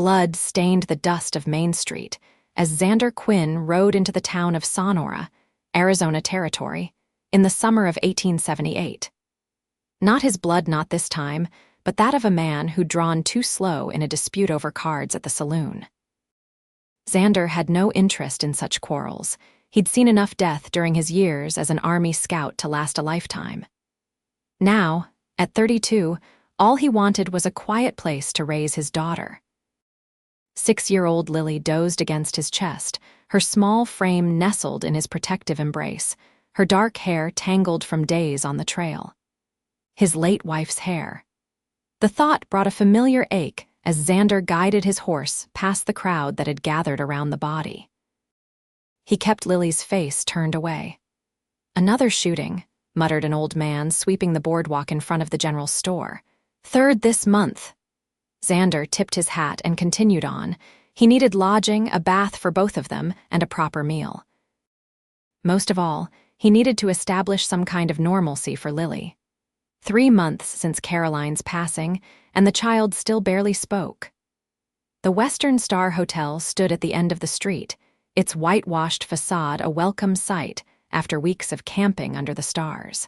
Blood stained the dust of Main Street as Xander Quinn rode into the town of Sonora, Arizona Territory, in the summer of 1878. Not his blood not this time, but that of a man who'd drawn too slow in a dispute over cards at the saloon. Xander had no interest in such quarrels. He'd seen enough death during his years as an Army scout to last a lifetime. Now, at 32, all he wanted was a quiet place to raise his daughter. 6-year-old Lily dozed against his chest, her small frame nestled in his protective embrace, her dark hair tangled from days on the trail. His late wife's hair. The thought brought a familiar ache as Xander guided his horse past the crowd that had gathered around the body. He kept Lily's face turned away. "Another shooting," muttered an old man sweeping the boardwalk in front of the general store. "Third this month." Xander tipped his hat and continued on. He needed lodging, a bath for both of them, and a proper meal. Most of all, he needed to establish some kind of normalcy for Lily. 3 months since Caroline's passing, and the child still barely spoke. The Western Star Hotel stood at the end of the street, its whitewashed facade a welcome sight after weeks of camping under the stars.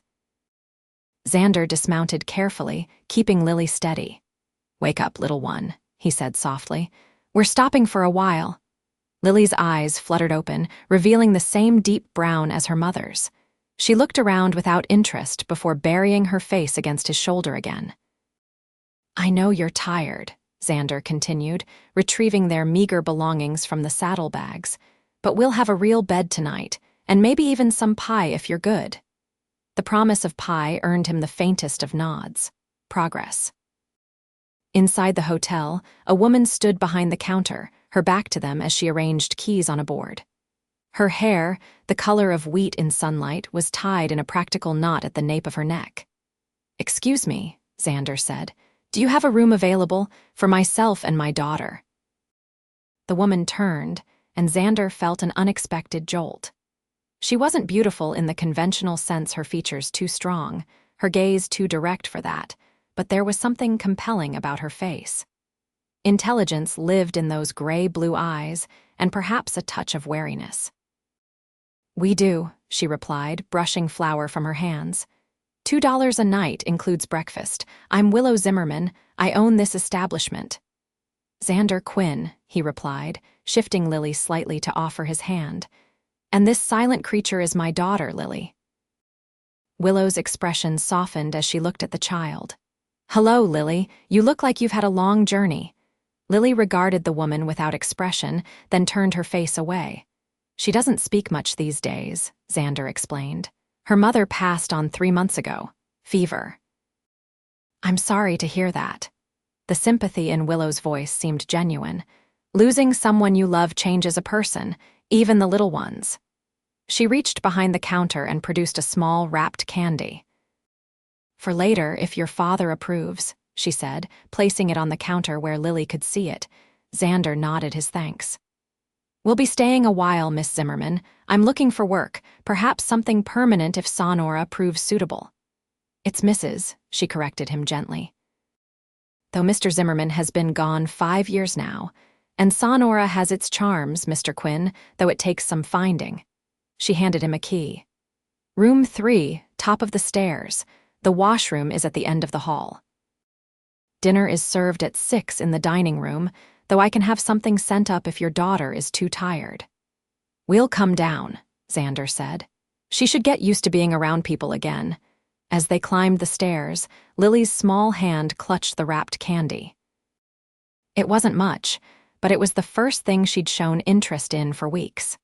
Xander dismounted carefully, keeping Lily steady. "Wake up, little one," he said softly. "We're stopping for a while." Lily's eyes fluttered open, revealing the same deep brown as her mother's. She looked around without interest before burying her face against his shoulder again. "I know you're tired," Xander continued, retrieving their meager belongings from the saddlebags, "but we'll have a real bed tonight, and maybe even some pie if you're good." The promise of pie earned him the faintest of nods. Progress. Inside the hotel, a woman stood behind the counter, her back to them as she arranged keys on a board. Her hair, the color of wheat in sunlight, was tied in a practical knot at the nape of her neck. "Excuse me," Xander said. "Do you have a room available for myself and my daughter?" The woman turned, and Xander felt an unexpected jolt. She wasn't beautiful in the conventional sense, her features too strong, her gaze too direct for that, but there was something compelling about her face. Intelligence lived in those gray-blue eyes, and perhaps a touch of wariness. "We do," she replied, brushing flour from her hands. $2 a night includes breakfast. I'm Willow Zimmerman. I own this establishment." "Xander Quinn," he replied, shifting Lily slightly to offer his hand. "And this silent creature is my daughter, Lily." Willow's expression softened as she looked at the child. "Hello, Lily. You look like you've had a long journey." Lily regarded the woman without expression, then turned her face away. "She doesn't speak much these days," Xander explained. "Her mother passed on 3 months ago. Fever." "I'm sorry to hear that." The sympathy in Willow's voice seemed genuine. "Losing someone you love changes a person, even the little ones." She reached behind the counter and produced a small wrapped candy. "For later, if your father approves," she said, placing it on the counter where Lily could see it. Xander nodded his thanks. "We'll be staying a while, Miss Zimmerman. I'm looking for work, perhaps something permanent if Sonora proves suitable." "It's Mrs.," she corrected him gently. "Though Mr. Zimmerman has been gone 5 years now, and Sonora has its charms, Mr. Quinn, though it takes some finding." She handed him a key. "Room 3, top of the stairs. The washroom is at the end of the hall. Dinner is served at 6 in the dining room, though I can have something sent up if your daughter is too tired." "We'll come down," Xander said. "She should get used to being around people again." As they climbed the stairs, Lily's small hand clutched the wrapped candy. It wasn't much, but it was the first thing she'd shown interest in for weeks.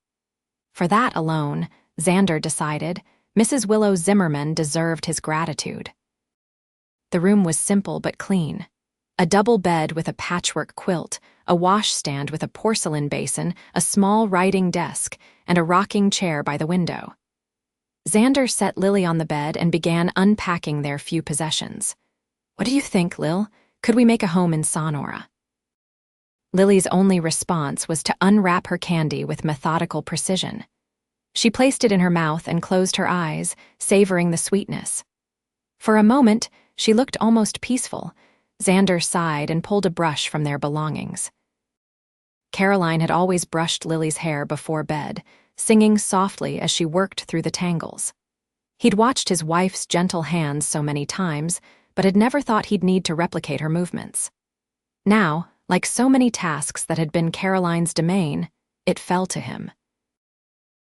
For that alone, Xander decided, Mrs. Willow Zimmerman deserved his gratitude. The room was simple but clean. A double bed with a patchwork quilt, a washstand with a porcelain basin, a small writing desk, and a rocking chair by the window. Xander set Lily on the bed and began unpacking their few possessions. "What do you think, Lil? Could we make a home in Sonora?" Lily's only response was to unwrap her candy with methodical precision. She placed it in her mouth and closed her eyes, savoring the sweetness. For a moment, she looked almost peaceful. Xander sighed and pulled a brush from their belongings. Caroline had always brushed Lily's hair before bed, singing softly as she worked through the tangles. He'd watched his wife's gentle hands so many times, but had never thought he'd need to replicate her movements. Now, like so many tasks that had been Caroline's domain, it fell to him.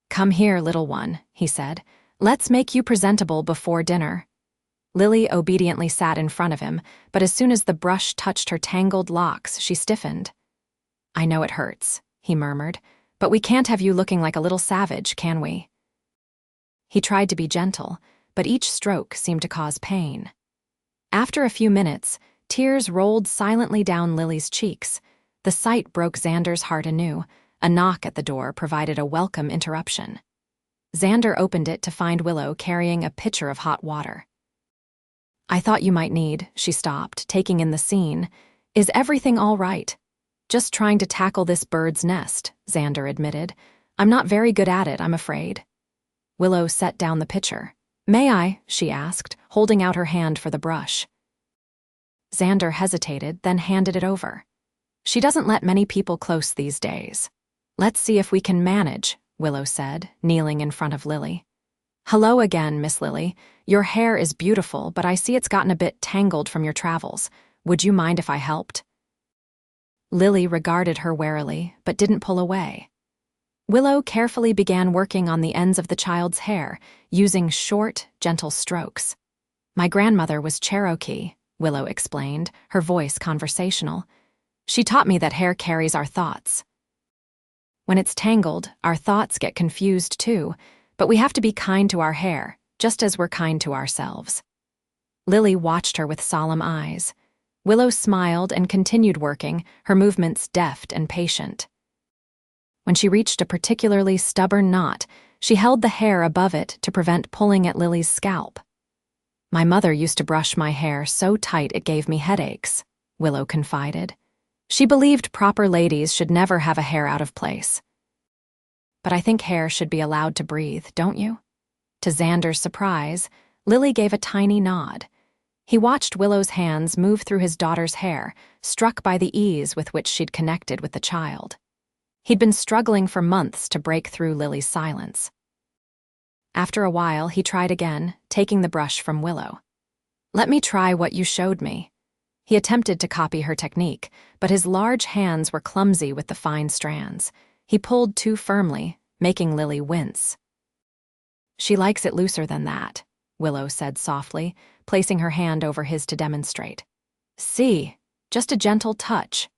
"Come here, little one," he said. "Let's make you presentable before dinner." Lily obediently sat in front of him, but as soon as the brush touched her tangled locks, she stiffened. "I know it hurts," he murmured, "but we can't have you looking like a little savage, can we?" He tried to be gentle, but each stroke seemed to cause pain. After a few minutes, tears rolled silently down Lily's cheeks. The sight broke Xander's heart anew. A knock at the door provided a welcome interruption. Xander opened it to find Willow carrying a pitcher of hot water. "I thought you might need," she stopped, taking in the scene. "Is everything all right?" "Just trying to tackle this bird's nest," Xander admitted. "I'm not very good at it, I'm afraid." Willow set down the pitcher. "May I?" she asked, holding out her hand for the brush. Xander hesitated, then handed it over. "She doesn't let many people close these days." "Let's see if we can manage," Willow said, kneeling in front of Lily. "Hello again, Miss Lily. Your hair is beautiful, but I see it's gotten a bit tangled from your travels. Would you mind if I helped?" Lily regarded her warily, but didn't pull away. Willow carefully began working on the ends of the child's hair, using short, gentle strokes. "My grandmother was Cherokee," Willow explained, her voice conversational. "She taught me that hair carries our thoughts. When it's tangled, our thoughts get confused too, but we have to be kind to our hair, just as we're kind to ourselves." Lily watched her with solemn eyes. Willow smiled and continued working, her movements deft and patient. When she reached a particularly stubborn knot, she held the hair above it to prevent pulling at Lily's scalp. "My mother used to brush my hair so tight it gave me headaches," Willow confided. "She believed proper ladies should never have a hair out of place. But I think hair should be allowed to breathe, don't you?" To Xander's surprise, Lily gave a tiny nod. He watched Willow's hands move through his daughter's hair, struck by the ease with which she'd connected with the child. He'd been struggling for months to break through Lily's silence. After a while, he tried again, taking the brush from Willow. "Let me try what you showed me." He attempted to copy her technique, but his large hands were clumsy with the fine strands. He pulled too firmly, making Lily wince. "She likes it looser than that," Willow said softly, placing her hand over his to demonstrate. "See, just a gentle touch."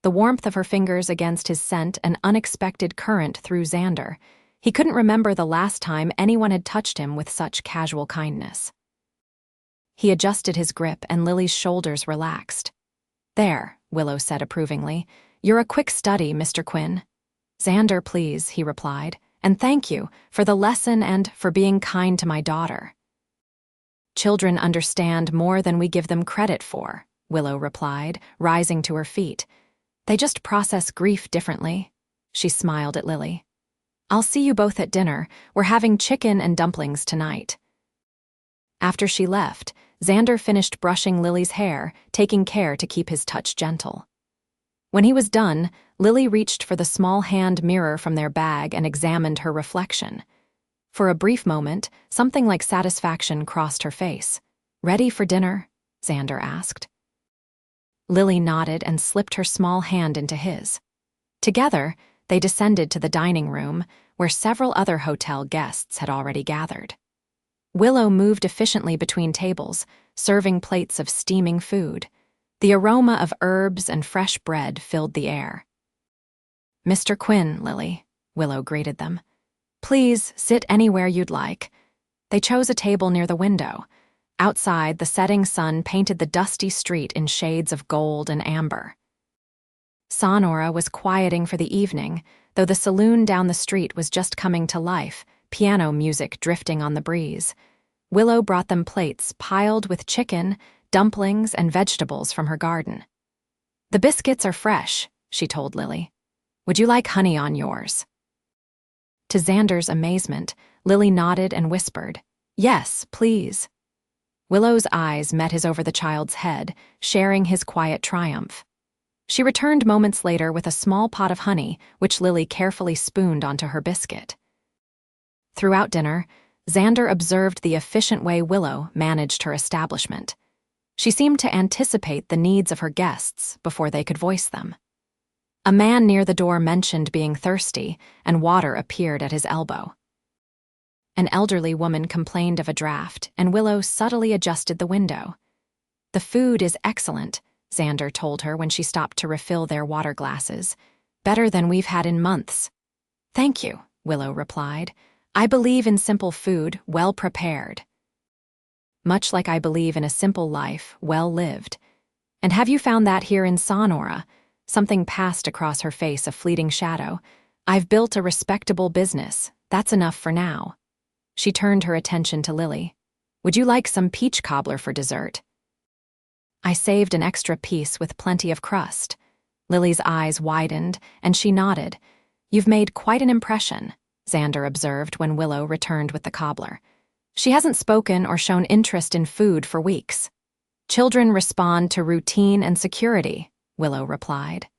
The warmth of her fingers against his sent an unexpected current through Xander. He couldn't remember the last time anyone had touched him with such casual kindness. He adjusted his grip and Lily's shoulders relaxed. "There," Willow said approvingly. "You're a quick study, Mr. Quinn." "Xander, please," he replied, "and thank you for the lesson and for being kind to my daughter." "Children understand more than we give them credit for," Willow replied, rising to her feet. "They just process grief differently." She smiled at Lily. "I'll see you both at dinner. We're having chicken and dumplings tonight." After she left, Xander finished brushing Lily's hair, taking care to keep his touch gentle. When he was done, Lily reached for the small hand mirror from their bag and examined her reflection. For a brief moment, something like satisfaction crossed her face. "Ready for dinner?" Xander asked. Lily nodded and slipped her small hand into his. Together, they descended to the dining room, where several other hotel guests had already gathered. Willow moved efficiently between tables, serving plates of steaming food. The aroma of herbs and fresh bread filled the air. "Mr. Quinn, Lily," Willow greeted them. "Please sit anywhere you'd like." They chose a table near the window. Outside, the setting sun painted the dusty street in shades of gold and amber. Sonora was quieting for the evening, though the saloon down the street was just coming to life, piano music drifting on the breeze. Willow brought them plates piled with chicken, dumplings, and vegetables from her garden. "The biscuits are fresh," she told Lily. "Would you like honey on yours?" To Xander's amazement, Lily nodded and whispered, "Yes, please." Willow's eyes met his over the child's head, sharing his quiet triumph. She returned moments later with a small pot of honey, which Lily carefully spooned onto her biscuit. Throughout dinner, Xander observed the efficient way Willow managed her establishment. She seemed to anticipate the needs of her guests before they could voice them. A man near the door mentioned being thirsty, and water appeared at his elbow. An elderly woman complained of a draft, and Willow subtly adjusted the window. "The food is excellent," Xander told her when she stopped to refill their water glasses. "Better than we've had in months." "Thank you," Willow replied. "I believe in simple food, well prepared. Much like I believe in a simple life, well lived. And have you found that here in Sonora?" Something passed across her face, a fleeting shadow. "I've built a respectable business. That's enough for now." She turned her attention to Lily. "Would you like some peach cobbler for dessert?" "I saved an extra piece with plenty of crust." Lily's eyes widened, and she nodded. "You've made quite an impression," Xander observed when Willow returned with the cobbler. "She hasn't spoken or shown interest in food for weeks." "Children respond to routine and security," Willow replied.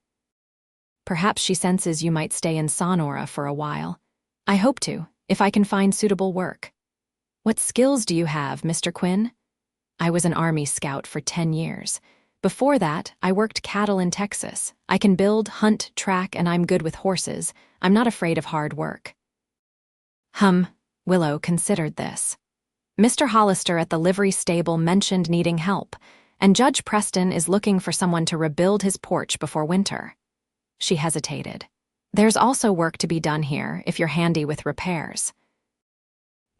"Perhaps she senses you might stay in Sonora for a while." "I hope to, if I can find suitable work." "What skills do you have, Mr. Quinn?" "I was an Army scout for 10 years. Before that, I worked cattle in Texas. I can build, hunt, track, and I'm good with horses. I'm not afraid of hard work." Willow considered this. "Mr. Hollister at the livery stable mentioned needing help, and Judge Preston is looking for someone to rebuild his porch before winter." She hesitated. "There's also work to be done here if you're handy with repairs.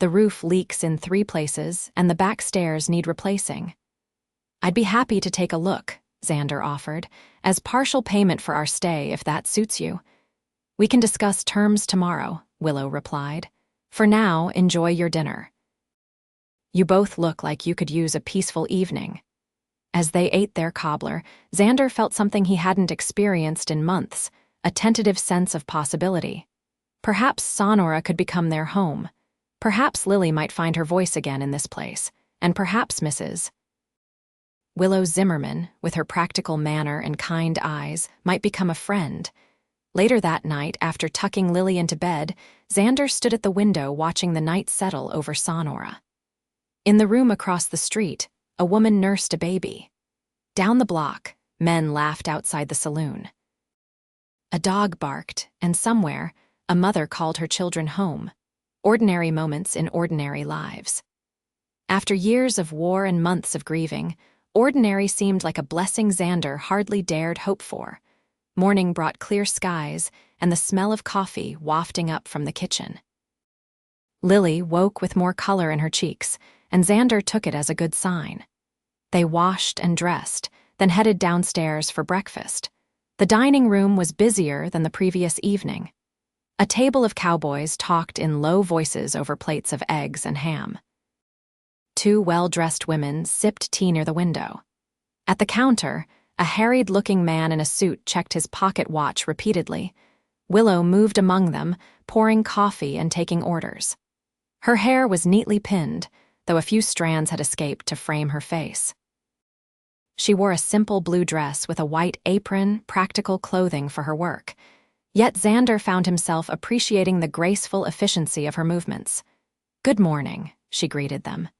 The roof leaks in 3 places, and the back stairs need replacing." "I'd be happy to take a look," Xander offered, "as partial payment for our stay if that suits you." "We can discuss terms tomorrow," Willow replied. "For now, enjoy your dinner. You both look like you could use a peaceful evening." As they ate their cobbler, Xander felt something he hadn't experienced in months, a tentative sense of possibility. Perhaps Sonora could become their home. Perhaps Lily might find her voice again in this place, and perhaps Mrs. Willow Zimmerman, with her practical manner and kind eyes, might become a friend. Later that night, after tucking Lily into bed, Xander stood at the window watching the night settle over Sonora. In the room across the street, a woman nursed a baby. Down the block, men laughed outside the saloon. A dog barked, and somewhere, a mother called her children home. Ordinary moments in ordinary lives. After years of war and months of grieving, ordinary seemed like a blessing Xander hardly dared hope for. Morning brought clear skies and the smell of coffee wafting up from the kitchen. Lily woke with more color in her cheeks, and Xander took it as a good sign. They washed and dressed, then headed downstairs for breakfast. The dining room was busier than the previous evening. A table of cowboys talked in low voices over plates of eggs and ham. 2 well-dressed women sipped tea near the window. At the counter, a harried-looking man in a suit checked his pocket watch repeatedly. Willow moved among them, pouring coffee and taking orders. Her hair was neatly pinned, though a few strands had escaped to frame her face. She wore a simple blue dress with a white apron, practical clothing for her work. Yet Xander found himself appreciating the graceful efficiency of her movements. "Good morning," she greeted them.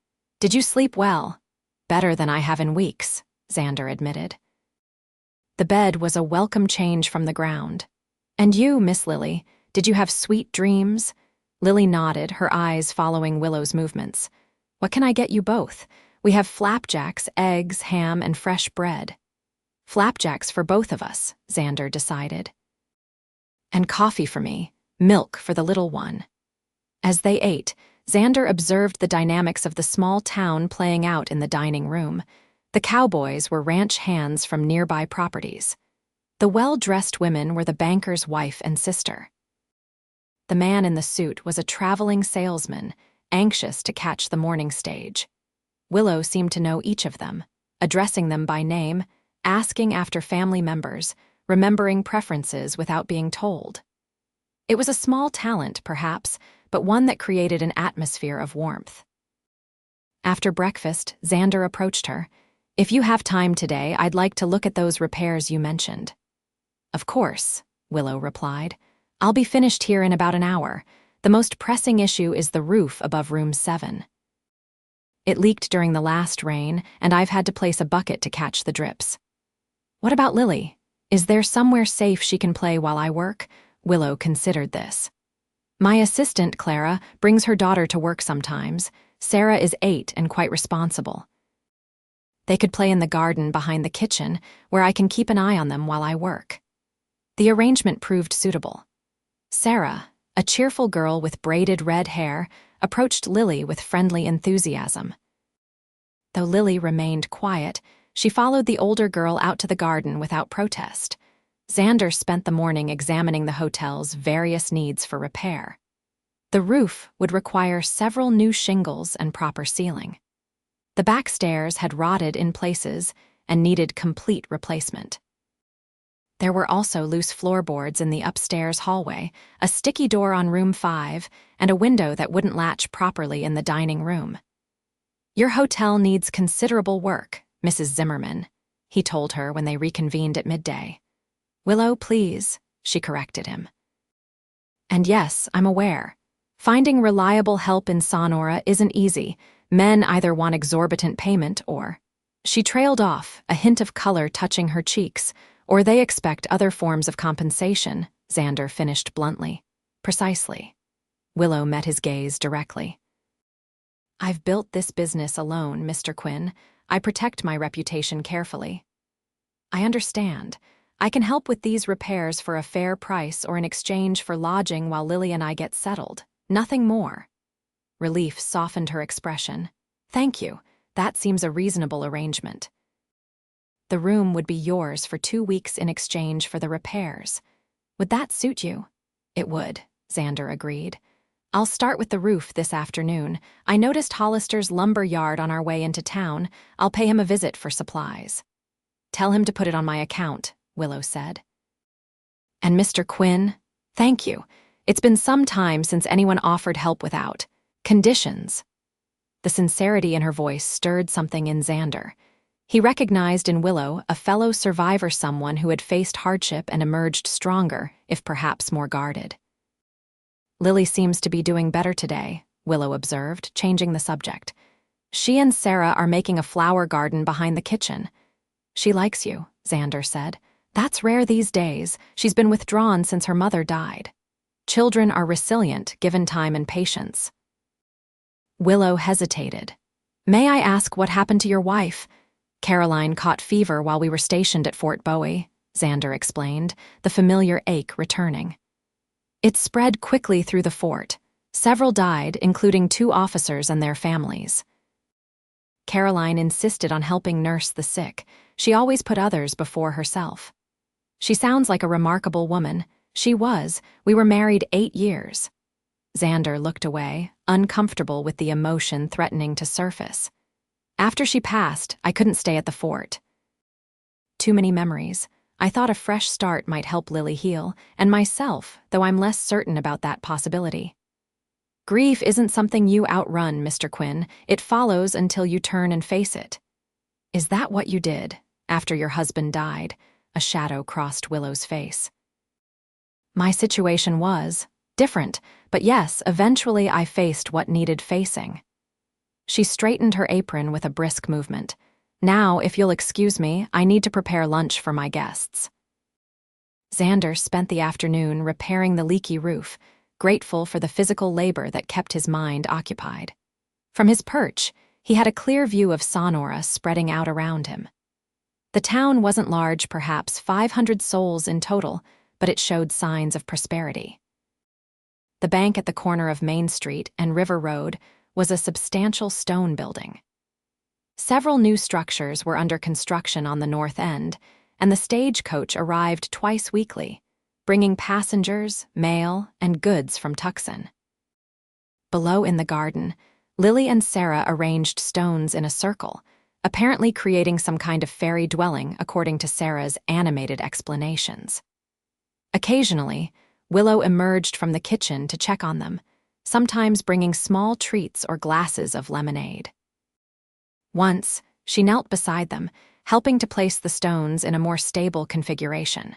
"Did you sleep well?" "Better than I have in weeks," Xander admitted. The bed was a welcome change from the ground. "And you, Miss Lily, did you have sweet dreams?" Lily nodded, her eyes following Willow's movements. "What can I get you both? We have flapjacks, eggs, ham, and fresh bread." "Flapjacks for both of us," Xander decided. "And coffee for me, milk for the little one." As they ate, Xander observed the dynamics of the small town playing out in the dining room. The cowboys were ranch hands from nearby properties. The well-dressed women were the banker's wife and sister. The man in the suit was a traveling salesman, anxious to catch the morning stage. Willow seemed to know each of them, addressing them by name, asking after family members, remembering preferences without being told. It was a small talent, perhaps, but one that created an atmosphere of warmth. After breakfast, Xander approached her. If you have time today, I'd like to look at those repairs you mentioned. Of course, Willow replied. I'll be finished here in about an hour. The most pressing issue is the roof above room 7. It leaked during the last rain, and I've had to place a bucket to catch the drips. What about Lily? Is there somewhere safe she can play while I work? Willow considered this. My assistant, Clara, brings her daughter to work sometimes. Sarah is 8 and quite responsible. They could play in the garden behind the kitchen, where I can keep an eye on them while I work. The arrangement proved suitable. Sarah, a cheerful girl with braided red hair, approached Lily with friendly enthusiasm. Though Lily remained quiet, she followed the older girl out to the garden without protest. Xander spent the morning examining the hotel's various needs for repair. The roof would require several new shingles and proper sealing. The back stairs had rotted in places and needed complete replacement. There were also loose floorboards in the upstairs hallway, a sticky door on room 5, and a window that wouldn't latch properly in the dining room. Your hotel needs considerable work, Mrs. Zimmerman, he told her when they reconvened at midday. Willow, please, she corrected him. And yes, I'm aware. Finding reliable help in Sonora isn't easy. Men either want exorbitant payment or... She trailed off, a hint of color touching her cheeks, or they expect other forms of compensation, Xander finished bluntly. Precisely. Willow met his gaze directly. I've built this business alone, Mr. Quinn. I protect my reputation carefully. I understand. I can help with these repairs for a fair price or in exchange for lodging while Lily and I get settled. Nothing more. Relief softened her expression. Thank you. That seems a reasonable arrangement. The room would be yours for 2 weeks in exchange for the repairs. Would that suit you? It would, Xander agreed. I'll start with the roof this afternoon. I noticed Hollister's lumber yard on our way into town. I'll pay him a visit for supplies. Tell him to put it on my account, Willow said. And Mr. Quinn, thank you. It's been some time since anyone offered help without conditions. The sincerity in her voice stirred something in Xander. He recognized in Willow a fellow survivor, someone who had faced hardship and emerged stronger, if perhaps more guarded. Lily seems to be doing better today, Willow observed, changing the subject. She and Sarah are making a flower garden behind the kitchen. She likes you, Xander said. That's rare these days. She's been withdrawn since her mother died. Children are resilient, given time and patience. Willow hesitated. May I ask what happened to your wife? Caroline caught fever while we were stationed at Fort Bowie, Xander explained, the familiar ache returning. It spread quickly through the fort. Several died, including 2 officers and their families. Caroline insisted on helping nurse the sick. She always put others before herself. She sounds like a remarkable woman. She was. We were married 8 years. Xander looked away, uncomfortable with the emotion threatening to surface. After she passed, I couldn't stay at the fort. Too many memories. I thought a fresh start might help Lily heal, and myself, though I'm less certain about that possibility. Grief isn't something you outrun, Mr. Quinn. It follows until you turn and face it. Is that what you did, after your husband died? A shadow crossed Willow's face. My situation was different, but yes, eventually I faced what needed facing. She straightened her apron with a brisk movement. Now, if you'll excuse me, I need to prepare lunch for my guests. Xander spent the afternoon repairing the leaky roof, grateful for the physical labor that kept his mind occupied. From his perch, he had a clear view of Sonora spreading out around him. The town wasn't large, perhaps 500 souls in total, but it showed signs of prosperity. The bank at the corner of Main Street and River Road was a substantial stone building. Several new structures were under construction on the north end, and the stagecoach arrived twice weekly, bringing passengers, mail, and goods from Tucson. Below in the garden, Lily and Sarah arranged stones in a circle, apparently creating some kind of fairy dwelling according to Sarah's animated explanations. Occasionally, Willow emerged from the kitchen to check on them, sometimes bringing small treats or glasses of lemonade. Once, She knelt beside them, helping to place the stones in a more stable configuration.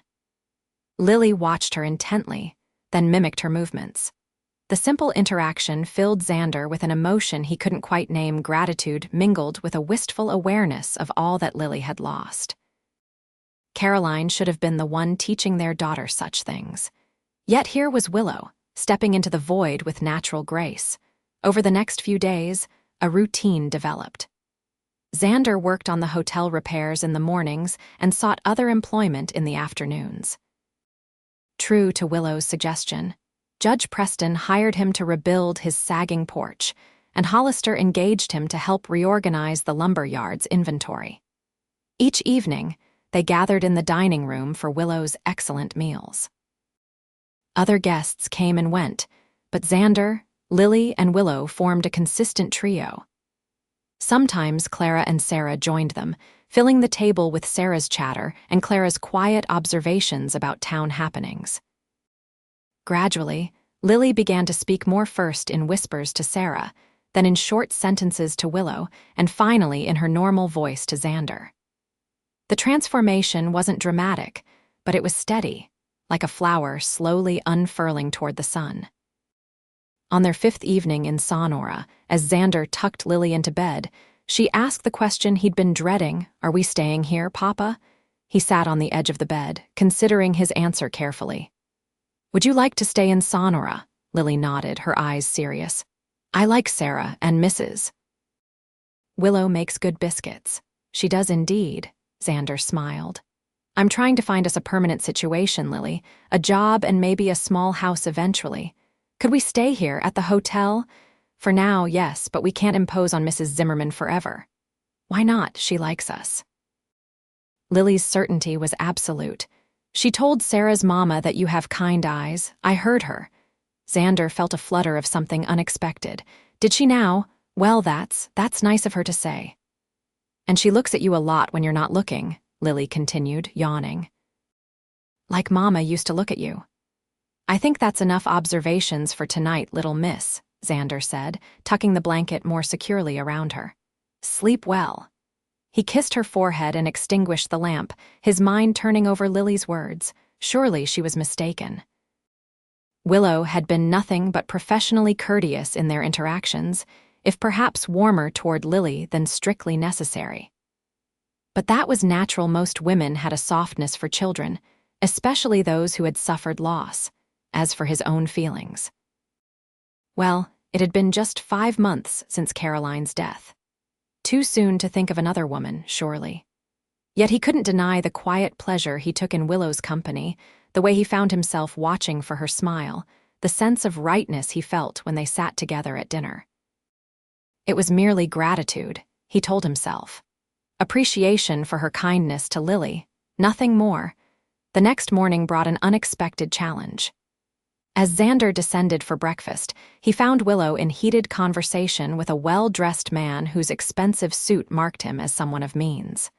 Lily watched her intently, then mimicked her movements. The simple interaction filled Xander with an emotion he couldn't quite name. Gratitude mingled with a wistful awareness of all that Lily had lost. Caroline should have been the one teaching their daughter such things. Yet here was Willow, stepping into the void with natural grace. Over the next few days, a routine developed. Xander worked on the hotel repairs in the mornings and sought other employment in the afternoons. True to Willow's suggestion, Judge Preston hired him to rebuild his sagging porch, and Hollister engaged him to help reorganize the lumber yard's inventory. Each evening, they gathered in the dining room for Willow's excellent meals. Other guests came and went, but Xander, Lily, and Willow formed a consistent trio. Sometimes Clara and Sarah joined them, filling the table with Sarah's chatter and Clara's quiet observations about town happenings. Gradually, Lily began to speak more, first in whispers to Sarah, then in short sentences to Willow, and finally in her normal voice to Xander. The transformation wasn't dramatic, but it was steady, like a flower slowly unfurling toward the sun. On their 5th evening in Sonora, as Xander tucked Lily into bed, she asked the question he'd been dreading, "Are we staying here, Papa?" He sat on the edge of the bed, considering his answer carefully. "Would you like to stay in Sonora?" Lily nodded, her eyes serious. "I like Sarah and Mrs. Willow makes good biscuits." "She does indeed," Xander smiled. "I'm trying to find us a permanent situation, Lily, a job and maybe a small house eventually. Could we stay here at the hotel? For now, yes, but we can't impose on Mrs. Zimmerman forever." "Why not? She likes us." Lily's certainty was absolute. "She told Sarah's mama that you have kind eyes. I heard her." Xander felt a flutter of something unexpected. "Did she now? Well, that's nice of her to say." "And she looks at you a lot when you're not looking," Lily continued, yawning. "Like Mama used to look at you." "I think that's enough observations for tonight, little miss," Xander said, tucking the blanket more securely around her. "Sleep well." He kissed her forehead and extinguished the lamp, his mind turning over Lily's words. Surely she was mistaken. Willow had been nothing but professionally courteous in their interactions, if perhaps warmer toward Lily than strictly necessary. But that was natural. Most women had a softness for children, especially those who had suffered loss. As for his own feelings, well, it had been just 5 months since Caroline's death. Too soon to think of another woman, surely. Yet he couldn't deny the quiet pleasure he took in Willow's company, the way he found himself watching for her smile, the sense of rightness he felt when they sat together at dinner. It was merely gratitude, he told himself. Appreciation for her kindness to Lily, nothing more. The next morning brought an unexpected challenge. As Xander descended for breakfast, he found Willow in heated conversation with a well-dressed man whose expensive suit marked him as someone of means.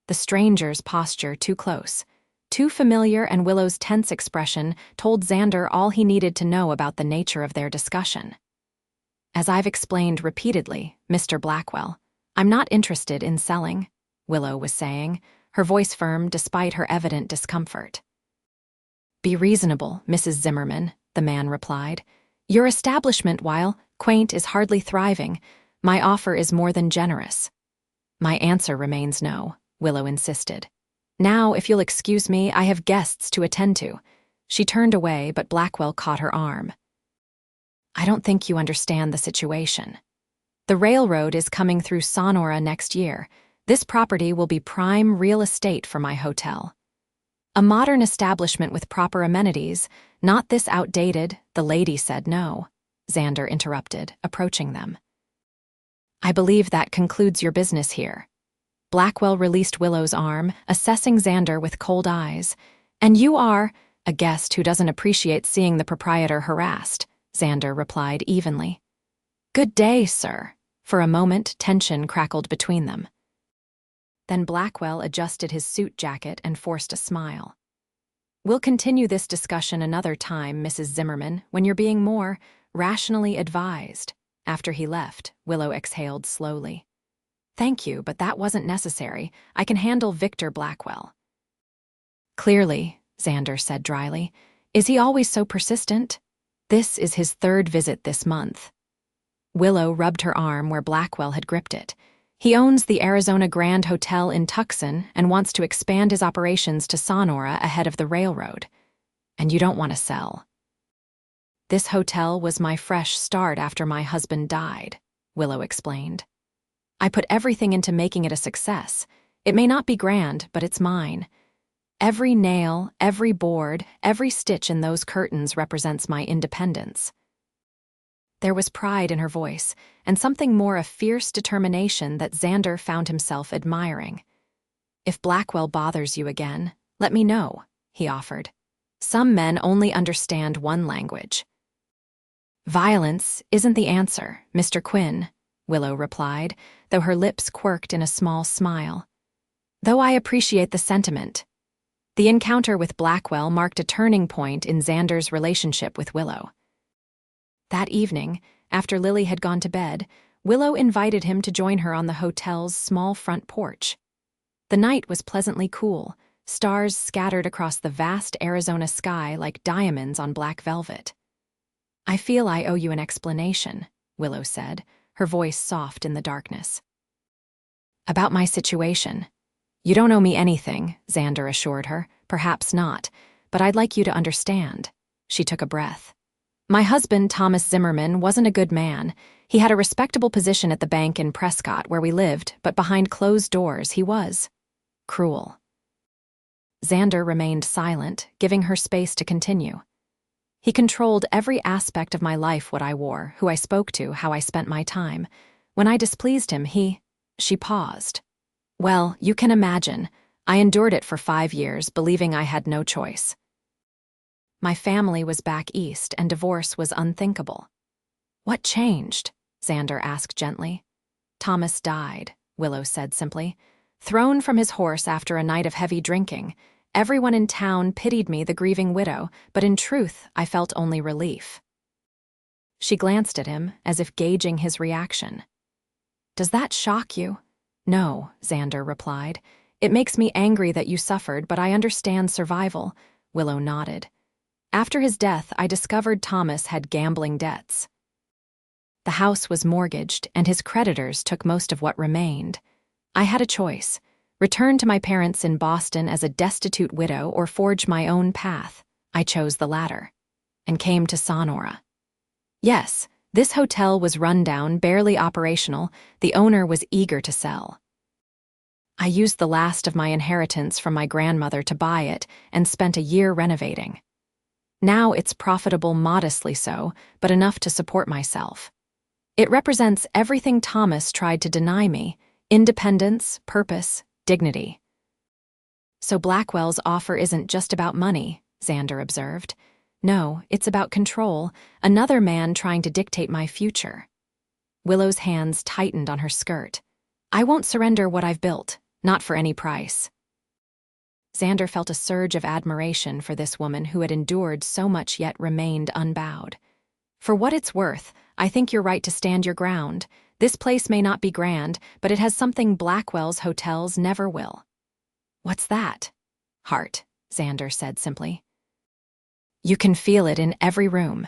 The stranger's posture too close, too familiar, and Willow's tense expression told Xander all he needed to know about the nature of their discussion. "As I've explained repeatedly, Mr. Blackwell, I'm not interested in selling," Willow was saying, her voice firm despite her evident discomfort. "Be reasonable, Mrs. Zimmerman," the man replied. "Your establishment, while quaint, is hardly thriving. My offer is more than generous." "My answer remains no," Willow insisted. "Now, if you'll excuse me, I have guests to attend to." She turned away, but Blackwell caught her arm. "I don't think you understand the situation. The railroad is coming through Sonora next year. This property will be prime real estate for my hotel. A modern establishment with proper amenities, not this outdated." "The lady said no," Xander interrupted, approaching them. "I believe that concludes your business here." Blackwell released Willow's arm, assessing Xander with cold eyes. "And you are a guest who doesn't appreciate seeing the proprietor harassed," Xander replied evenly. "Good day, sir." For a moment, tension crackled between them. Then Blackwell adjusted his suit jacket and forced a smile. "We'll continue this discussion another time, Mrs. Zimmerman, when you're being more rationally advised." After he left, Willow exhaled slowly. Thank you, but that wasn't necessary. I can handle Victor Blackwell. Clearly, Xander said dryly. Is he always so persistent? This is his third visit this month. Willow rubbed her arm where Blackwell had gripped it. He owns the Arizona Grand Hotel in Tucson and wants to expand his operations to Sonora ahead of the railroad. And you don't want to sell. This hotel was my fresh start after my husband died, Willow explained. I put everything into making it a success. It may not be grand, but it's mine. Every nail, every board, every stitch in those curtains represents my independence. There was pride in her voice, and something more of fierce determination that Xander found himself admiring. If Blackwell bothers you again, let me know, he offered. Some men only understand one language. Violence isn't the answer, Mr. Quinn, Willow replied, though her lips quirked in a small smile. Though I appreciate the sentiment. The encounter with Blackwell marked a turning point in Xander's relationship with Willow. That evening, after Lily had gone to bed, Willow invited him to join her on the hotel's small front porch. The night was pleasantly cool, stars scattered across the vast Arizona sky like diamonds on black velvet. I feel I owe you an explanation, Willow said, her voice soft in the darkness. About my situation. You don't owe me anything, Xander assured her. Perhaps not, but I'd like you to understand. She took a breath. My husband, Thomas Zimmerman, wasn't a good man. He had a respectable position at the bank in Prescott where we lived, but behind closed doors he was cruel. Xander remained silent, giving her space to continue. He controlled every aspect of my life, what I wore, who I spoke to, how I spent my time. When I displeased him, She paused. Well, you can imagine. I endured it for 5 years, believing I had no choice. My family was back east, and divorce was unthinkable. What changed? Xander asked gently. Thomas died, Willow said simply. Thrown from his horse after a night of heavy drinking, everyone in town pitied me, the grieving widow, but in truth, I felt only relief. She glanced at him, as if gauging his reaction. Does that shock you? No, Xander replied. It makes me angry that you suffered, but I understand survival. Willow nodded. After his death, I discovered Thomas had gambling debts. The house was mortgaged, and his creditors took most of what remained. I had a choice: return to my parents in Boston as a destitute widow or forge my own path. I chose the latter, and came to Sonora. Yes, this hotel was run down, barely operational. The owner was eager to sell. I used the last of my inheritance from my grandmother to buy it and spent a year renovating. Now it's profitable, modestly so, but enough to support myself. It represents everything Thomas tried to deny me: independence, purpose, dignity. So Blackwell's offer isn't just about money, Xander observed. No, it's about control, another man trying to dictate my future. Willow's hands tightened on her skirt. I won't surrender what I've built, not for any price. Xander felt a surge of admiration for this woman who had endured so much yet remained unbowed. For what it's worth, I think you're right to stand your ground. This place may not be grand, but it has something Blackwell's hotels never will. What's that? Heart, Xander said simply. You can feel it in every room.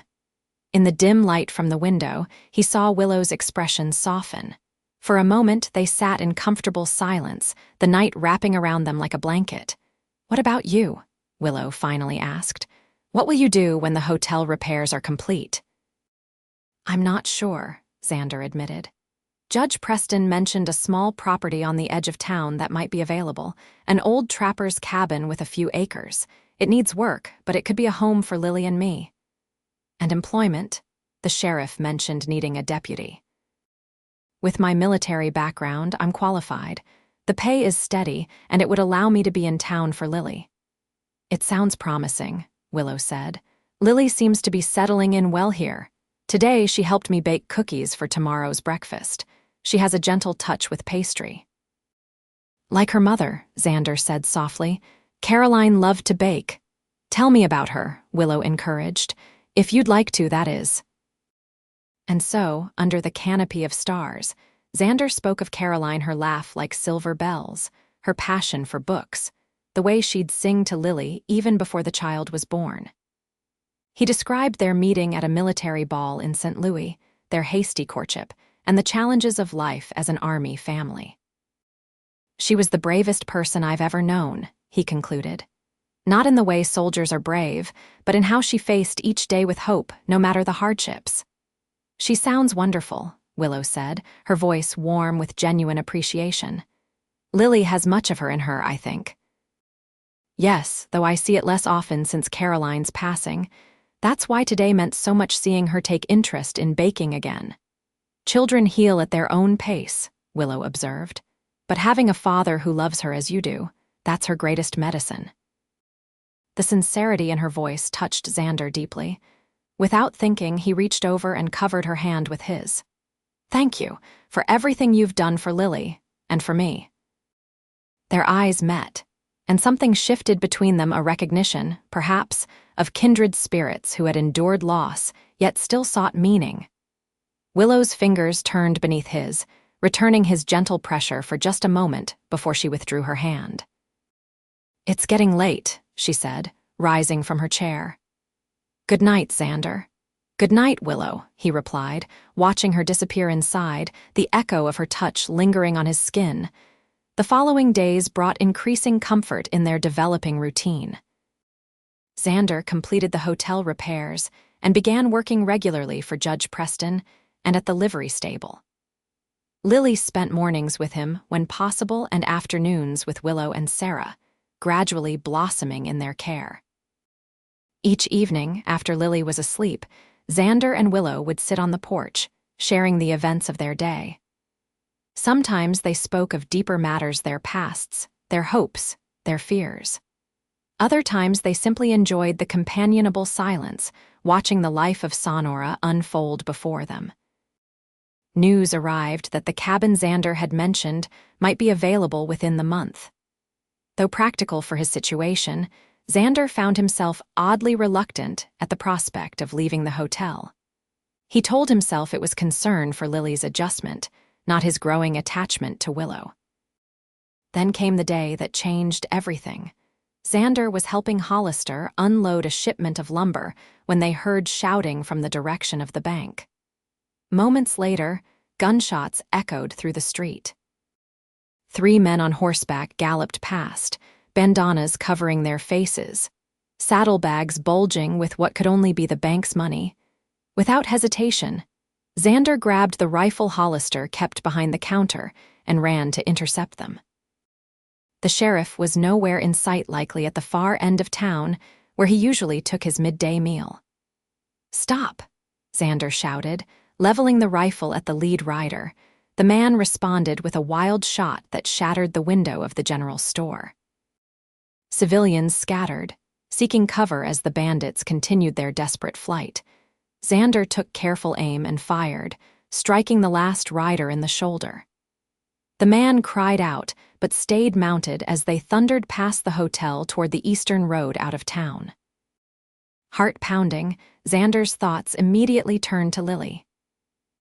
In the dim light from the window, he saw Willow's expression soften. For a moment, they sat in comfortable silence, the night wrapping around them like a blanket. What about you? Willow finally asked. What will you do when the hotel repairs are complete? I'm not sure, Xander admitted. Judge Preston mentioned a small property on the edge of town that might be available, an old trapper's cabin with a few acres. It needs work, but it could be a home for Lily and me. And employment? The sheriff mentioned needing a deputy. With my military background, I'm qualified. The pay is steady, and it would allow me to be in town for Lily. It sounds promising, Willow said. Lily seems to be settling in well here. Today, she helped me bake cookies for tomorrow's breakfast. She has a gentle touch with pastry. Like her mother, Xander said softly. Caroline loved to bake. Tell me about her, Willow encouraged. If you'd like to, that is. And so, under the canopy of stars, Xander spoke of Caroline, her laugh like silver bells, her passion for books, the way she'd sing to Lily even before the child was born. He described their meeting at a military ball in St. Louis, their hasty courtship, and the challenges of life as an army family. "She was the bravest person I've ever known," he concluded. "Not in the way soldiers are brave, but in how she faced each day with hope, no matter the hardships." "She sounds wonderful," Willow said, her voice warm with genuine appreciation. "Lily has much of her in her, I think." "Yes, though I see it less often since Caroline's passing. That's why today meant so much, seeing her take interest in baking again." "Children heal at their own pace," Willow observed. "But having a father who loves her as you do, that's her greatest medicine." The sincerity in her voice touched Xander deeply. Without thinking, he reached over and covered her hand with his. "Thank you for everything you've done for Lily, and for me." Their eyes met, and something shifted between them, a recognition, perhaps, of kindred spirits who had endured loss, yet still sought meaning. Willow's fingers turned beneath his, returning his gentle pressure for just a moment before she withdrew her hand. "It's getting late," she said, rising from her chair. "Good night, Xander." "Good night, Willow," he replied, watching her disappear inside, the echo of her touch lingering on his skin. The following days brought increasing comfort in their developing routine. Xander completed the hotel repairs and began working regularly for Judge Preston and at the livery stable. Lily spent mornings with him when possible and afternoons with Willow and Sarah, gradually blossoming in their care. Each evening, after Lily was asleep, Xander and Willow would sit on the porch, sharing the events of their day. Sometimes they spoke of deeper matters, their pasts, their hopes, their fears. Other times they simply enjoyed the companionable silence, watching the life of Sonora unfold before them. News arrived that the cabin Xander had mentioned might be available within the month. Though practical for his situation, Xander found himself oddly reluctant at the prospect of leaving the hotel. He told himself it was concern for Lily's adjustment, not his growing attachment to Willow. Then came the day that changed everything. Xander was helping Hollister unload a shipment of lumber when they heard shouting from the direction of the bank. Moments later, gunshots echoed through the street. 3 men on horseback galloped past, bandanas covering their faces, saddlebags bulging with what could only be the bank's money. Without hesitation, Xander grabbed the rifle Hollister kept behind the counter and ran to intercept them. The sheriff was nowhere in sight, likely at the far end of town, where he usually took his midday meal. "Stop!" Xander shouted, leveling the rifle at the lead rider. The man responded with a wild shot that shattered the window of the general store. Civilians scattered, seeking cover as the bandits continued their desperate flight. Xander took careful aim and fired, striking the last rider in the shoulder. The man cried out, but stayed mounted as they thundered past the hotel toward the eastern road out of town. Heart pounding, Xander's thoughts immediately turned to Lily.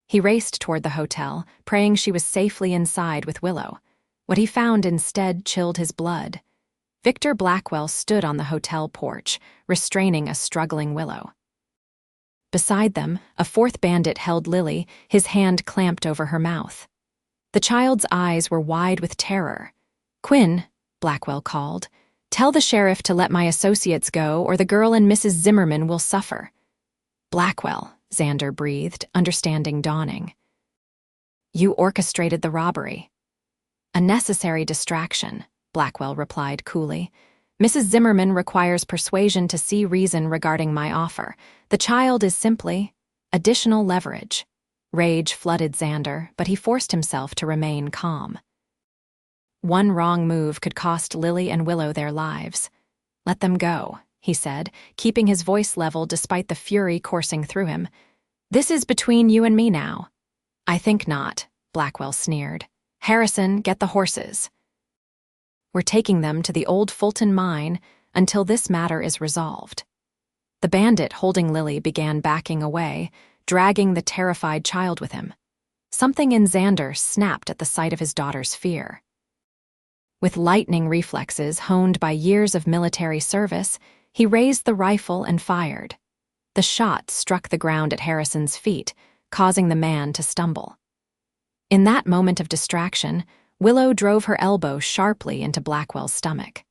He raced toward the hotel, praying she was safely inside with Willow. What he found instead chilled his blood. Victor Blackwell stood on the hotel porch, restraining a struggling Willow. Beside them, a 4th bandit held Lily, his hand clamped over her mouth. The child's eyes were wide with terror. "Quinn," Blackwell called, "tell the sheriff to let my associates go, or the girl and Mrs. Zimmerman will suffer." "Blackwell," Xander breathed, understanding dawning. "You orchestrated the robbery." "A necessary distraction," Blackwell replied coolly. "Mrs. Zimmerman requires persuasion to see reason regarding my offer. The child is simply additional leverage." Rage flooded Xander, but he forced himself to remain calm. One wrong move could cost Lily and Willow their lives. "Let them go," he said, keeping his voice level despite the fury coursing through him. "This is between you and me now." "I think not," Blackwell sneered. "Harrison, get the horses. We're taking them to the old Fulton mine until this matter is resolved." The bandit holding Lily began backing away, dragging the terrified child with him. Something in Xander snapped at the sight of his daughter's fear. With lightning reflexes honed by years of military service, he raised the rifle and fired. The shot struck the ground at Harrison's feet, causing the man to stumble. In that moment of distraction, Willow drove her elbow sharply into Blackwell's stomach.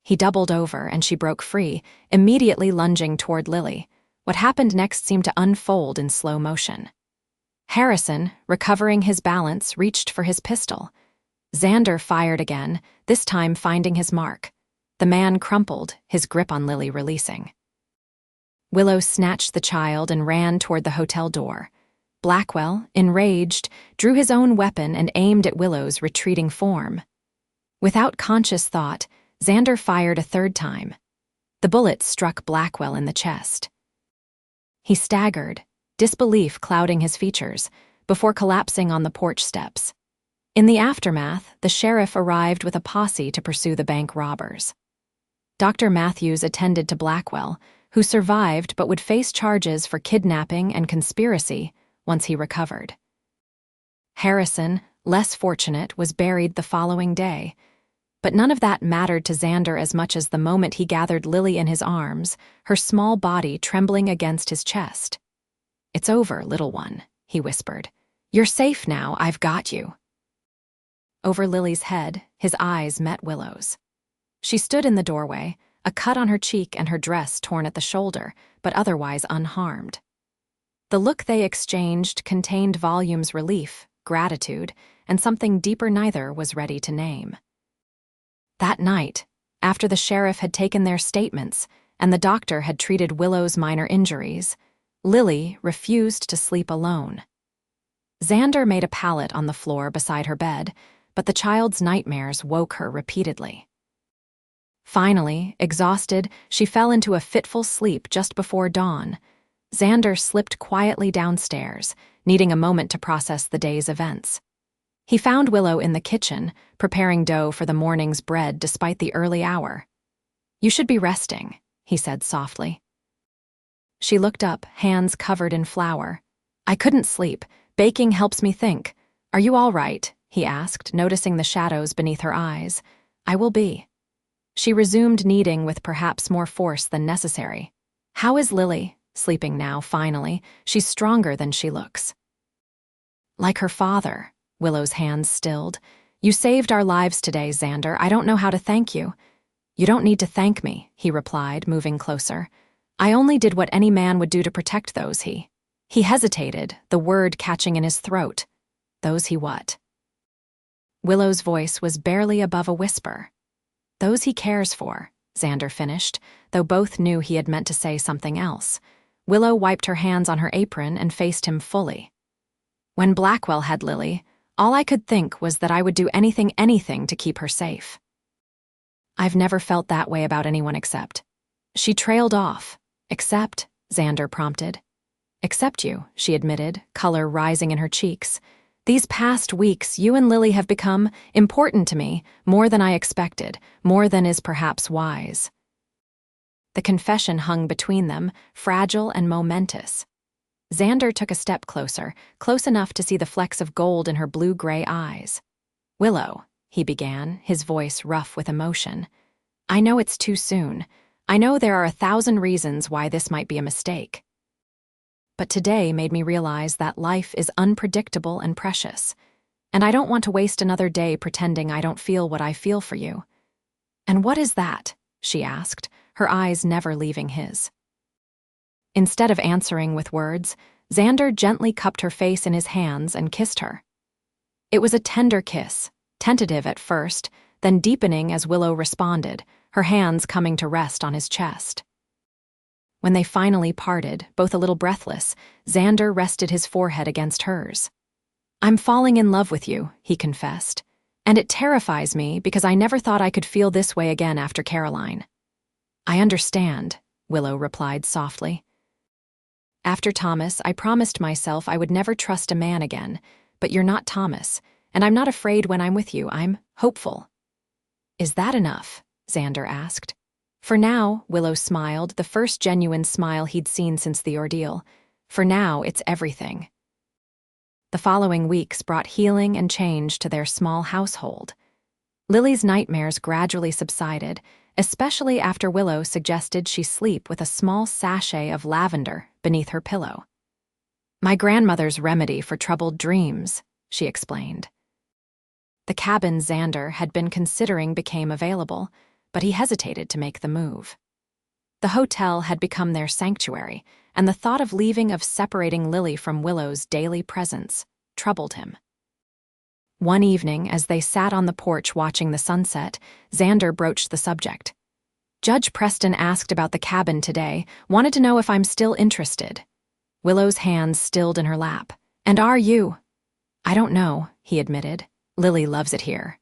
He doubled over and she broke free, immediately lunging toward Lily. What happened next seemed to unfold in slow motion. Harrison, recovering his balance, reached for his pistol. Xander fired again, this time finding his mark. The man crumpled, his grip on Lily releasing. Willow snatched the child and ran toward the hotel door. Blackwell, enraged, drew his own weapon and aimed at Willow's retreating form. Without conscious thought, Xander fired a third time. The bullet struck Blackwell in the chest. He staggered, disbelief clouding his features, before collapsing on the porch steps. In the aftermath, the sheriff arrived with a posse to pursue the bank robbers. Dr. Matthews attended to Blackwell, who survived but would face charges for kidnapping and conspiracy once he recovered. Harrison, less fortunate, was buried the following day, but none of that mattered to Xander as much as the moment he gathered Lily in his arms, her small body trembling against his chest. "It's over, little one," he whispered. "You're safe now, I've got you." Over Lily's head, his eyes met Willow's. She stood in the doorway, a cut on her cheek and her dress torn at the shoulder, but otherwise unharmed. The look they exchanged contained volumes relief, gratitude, and something deeper neither was ready to name. That night, after the sheriff had taken their statements and the doctor had treated Willow's minor injuries, Lily refused to sleep alone. Xander made a pallet on the floor beside her bed, but the child's nightmares woke her repeatedly. Finally, exhausted, she fell into a fitful sleep just before dawn. Xander slipped quietly downstairs, needing a moment to process the day's events. He found Willow in the kitchen, preparing dough for the morning's bread despite the early hour. "You should be resting," he said softly. She looked up, hands covered in flour. "I couldn't sleep. Baking helps me think. Are you all right?" he asked, noticing the shadows beneath her eyes. "I will be." She resumed kneading with perhaps more force than necessary. "How is Lily?" "Sleeping now, finally. She's stronger than she looks." "Like her father." Willow's hands stilled. "You saved our lives today, Xander. I don't know how to thank you." "You don't need to thank me," he replied, moving closer. "I only did what any man would do to protect those he..." He hesitated, the word catching in his throat. "Those he what?" Willow's voice was barely above a whisper. "Those he cares for," Xander finished, though both knew he had meant to say something else. Willow wiped her hands on her apron and faced him fully. "When Blackwell had Lily, all I could think was that I would do anything to keep her safe. I've never felt that way about anyone except..." She trailed off. "Except," Xander prompted. "Except you," she admitted, color rising in her cheeks. "These past weeks, you and Lily have become important to me, more than I expected, more than is perhaps wise." The confession hung between them, fragile and momentous. Xander took a step closer, close enough to see the flecks of gold in her blue-gray eyes. "Willow," he began, his voice rough with emotion. "I know it's too soon. I know there are 1,000 reasons why this might be a mistake. But today made me realize that life is unpredictable and precious, and I don't want to waste another day pretending I don't feel what I feel for you." "And what is that?" she asked, her eyes never leaving his. Instead of answering with words, Xander gently cupped her face in his hands and kissed her. It was a tender kiss, tentative at first, then deepening as Willow responded, her hands coming to rest on his chest. When they finally parted, both a little breathless, Xander rested his forehead against hers. "I'm falling in love with you," he confessed, "and it terrifies me because I never thought I could feel this way again after Caroline." "I understand," Willow replied softly. "After Thomas, I promised myself I would never trust a man again, but you're not Thomas, and I'm not afraid when I'm with you. I'm hopeful." "Is that enough?" Xander asked. "For now," Willow smiled, the first genuine smile he'd seen since the ordeal. "For now, it's everything." The following weeks brought healing and change to their small household. Lily's nightmares gradually subsided, especially after Willow suggested she sleep with a small sachet of lavender beneath her pillow. "My grandmother's remedy for troubled dreams," she explained. The cabin Xander had been considering became available, but he hesitated to make the move. The hotel had become their sanctuary, and the thought of separating Lily from Willow's daily presence troubled him. One evening, as they sat on the porch watching the sunset, Xander broached the subject. "Judge Preston asked about the cabin today, wanted to know if I'm still interested." Willow's hands stilled in her lap. "And are you?" "I don't know," he admitted. "Lily loves it here.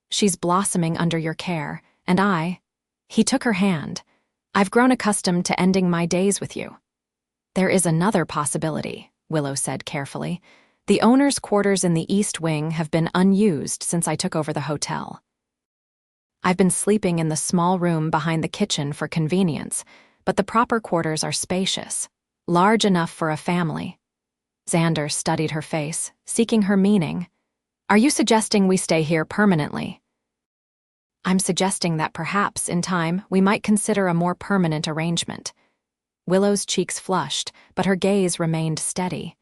She's blossoming under your care, and He took her hand. "I've grown accustomed to ending my days with you." "There is another possibility," Willow said carefully. "The owner's quarters in the East Wing have been unused since I took over the hotel. I've been sleeping in the small room behind the kitchen for convenience, but the proper quarters are spacious, large enough for a family." Xander studied her face, seeking her meaning. "Are you suggesting we stay here permanently?" "I'm suggesting that perhaps, in time, we might consider a more permanent arrangement." Willow's cheeks flushed, but her gaze remained steady.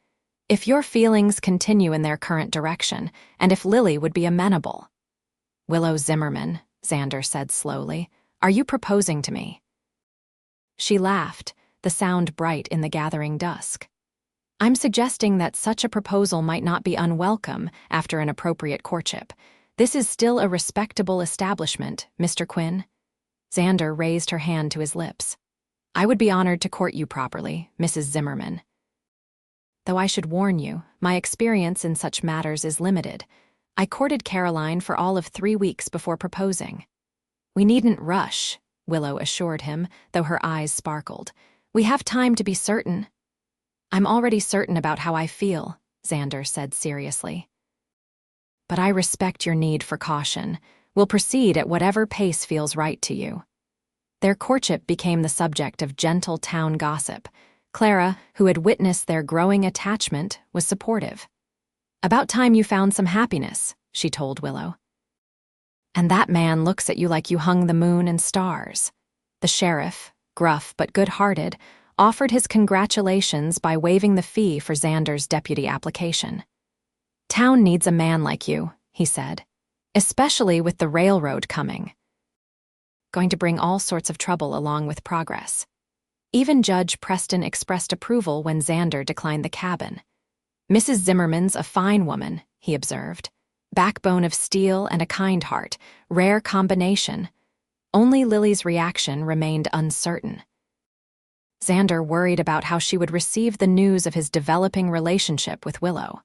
"If your feelings continue in their current direction, and if Lily would be amenable." "Willow Zimmerman," Xander said slowly, "are you proposing to me?" She laughed, the sound bright in the gathering dusk. "I'm suggesting that such a proposal might not be unwelcome after an appropriate courtship. This is still a respectable establishment, Mr. Quinn." Xander raised her hand to his lips. "I would be honored to court you properly, Mrs. Zimmerman. Though I should warn you, my experience in such matters is limited. I courted Caroline for all of 3 weeks before proposing." "We needn't rush," Willow assured him, though her eyes sparkled. "We have time to be certain." "I'm already certain about how I feel," Xander said seriously. "But I respect your need for caution. We'll proceed at whatever pace feels right to you." Their courtship became the subject of gentle town gossip. Clara, who had witnessed their growing attachment, was supportive. "About time you found some happiness," she told Willow. "And that man looks at you like you hung the moon and stars." The sheriff, gruff but good-hearted, offered his congratulations by waiving the fee for Xander's deputy application. "Town needs a man like you," he said, "especially with the railroad coming. Going to bring all sorts of trouble along with progress." Even Judge Preston expressed approval when Xander declined the cabin. "Mrs. Zimmerman's a fine woman," he observed. "Backbone of steel and a kind heart, rare combination." Only Lily's reaction remained uncertain. Xander worried about how she would receive the news of his developing relationship with Willow.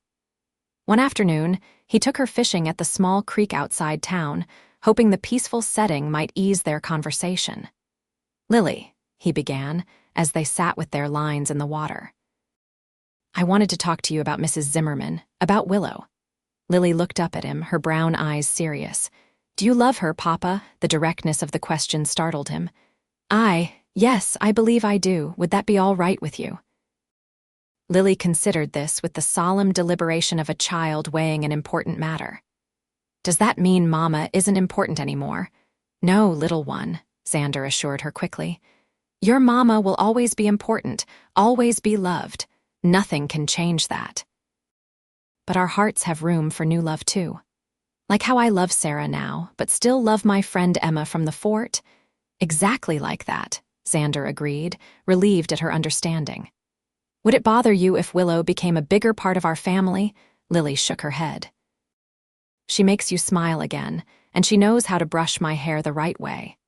One afternoon, he took her fishing at the small creek outside town, hoping the peaceful setting might ease their conversation. "Lily," he began, as they sat with their lines in the water. "I wanted to talk to you about Mrs. Zimmerman, about Willow." Lily looked up at him, her brown eyes serious. "Do you love her, Papa?" The directness of the question startled him. Yes, I believe I do. Would that be all right with you?" Lily considered this with the solemn deliberation of a child weighing an important matter. "Does that mean Mama isn't important anymore?" "No, little one," Xander assured her quickly. "Your Mama will always be important, always be loved. Nothing can change that. But our hearts have room for new love too. Like how I love Sarah now, but still love my friend Emma from the fort." "Exactly like that," Xander agreed, relieved at her understanding. "Would it bother you if Willow became a bigger part of our family?" Lily shook her head. "She makes you smile again, and she knows how to brush my hair the right way."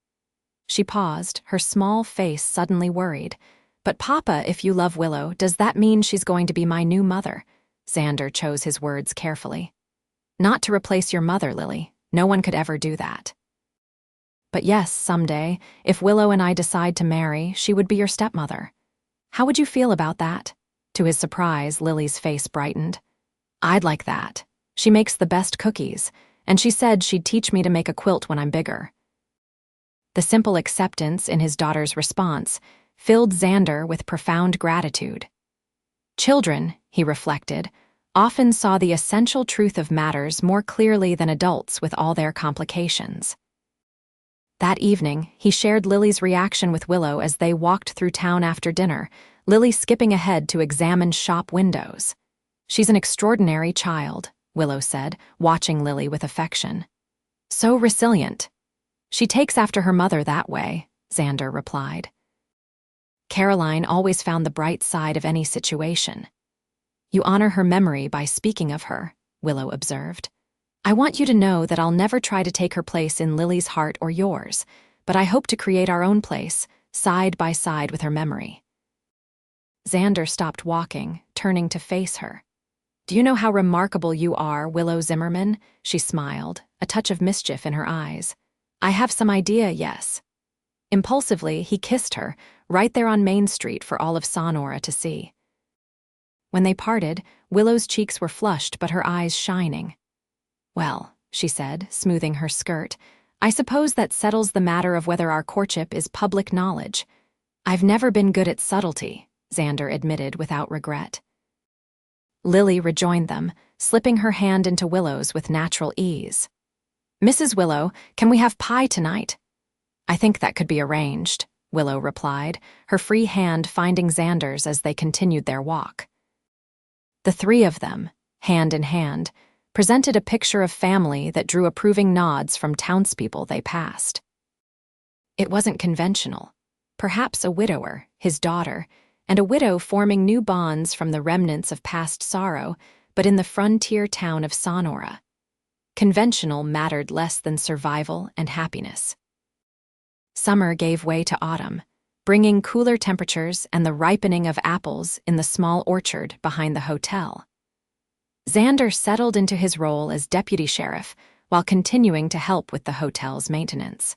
She paused, her small face suddenly worried. "But Papa, if you love Willow, does that mean she's going to be my new mother?" Xander chose his words carefully. "Not to replace your mother, Lily. No one could ever do that. But yes, someday, if Willow and I decide to marry, she would be your stepmother. How would you feel about that?" To his surprise, Lily's face brightened. "I'd like that. She makes the best cookies, and she said she'd teach me to make a quilt when I'm bigger." The simple acceptance in his daughter's response filled Xander with profound gratitude. Children, he reflected, often saw the essential truth of matters more clearly than adults with all their complications. That evening, he shared Lily's reaction with Willow as they walked through town after dinner, Lily skipping ahead to examine shop windows. "She's an extraordinary child," Willow said, watching Lily with affection. "So resilient." "She takes after her mother that way," Xander replied. Caroline always found the bright side of any situation. "You honor her memory by speaking of her," Willow observed. "I want you to know that I'll never try to take her place in Lily's heart or yours, but I hope to create our own place, side by side with her memory." Xander stopped walking, turning to face her. "Do you know how remarkable you are, Willow Zimmerman?" She smiled, a touch of mischief in her eyes. "I have some idea, yes." Impulsively, he kissed her, right there on Main Street for all of Sonora to see. When they parted, Willow's cheeks were flushed but her eyes shining. "Well," she said, smoothing her skirt, "I suppose that settles the matter of whether our courtship is public knowledge." "I've never been good at subtlety," Xander admitted without regret. Lily rejoined them, slipping her hand into Willow's with natural ease. "Mrs. Willow, can we have pie tonight?" "I think that could be arranged," Willow replied, her free hand finding Xander's as they continued their walk. The three of them, hand in hand, presented a picture of family that drew approving nods from townspeople they passed. It wasn't conventional. Perhaps a widower, his daughter, and a widow forming new bonds from the remnants of past sorrow, but in the frontier town of Sonora. Conventional mattered less than survival and happiness. Summer gave way to autumn, bringing cooler temperatures and the ripening of apples in the small orchard behind the hotel. Xander settled into his role as deputy sheriff while continuing to help with the hotel's maintenance.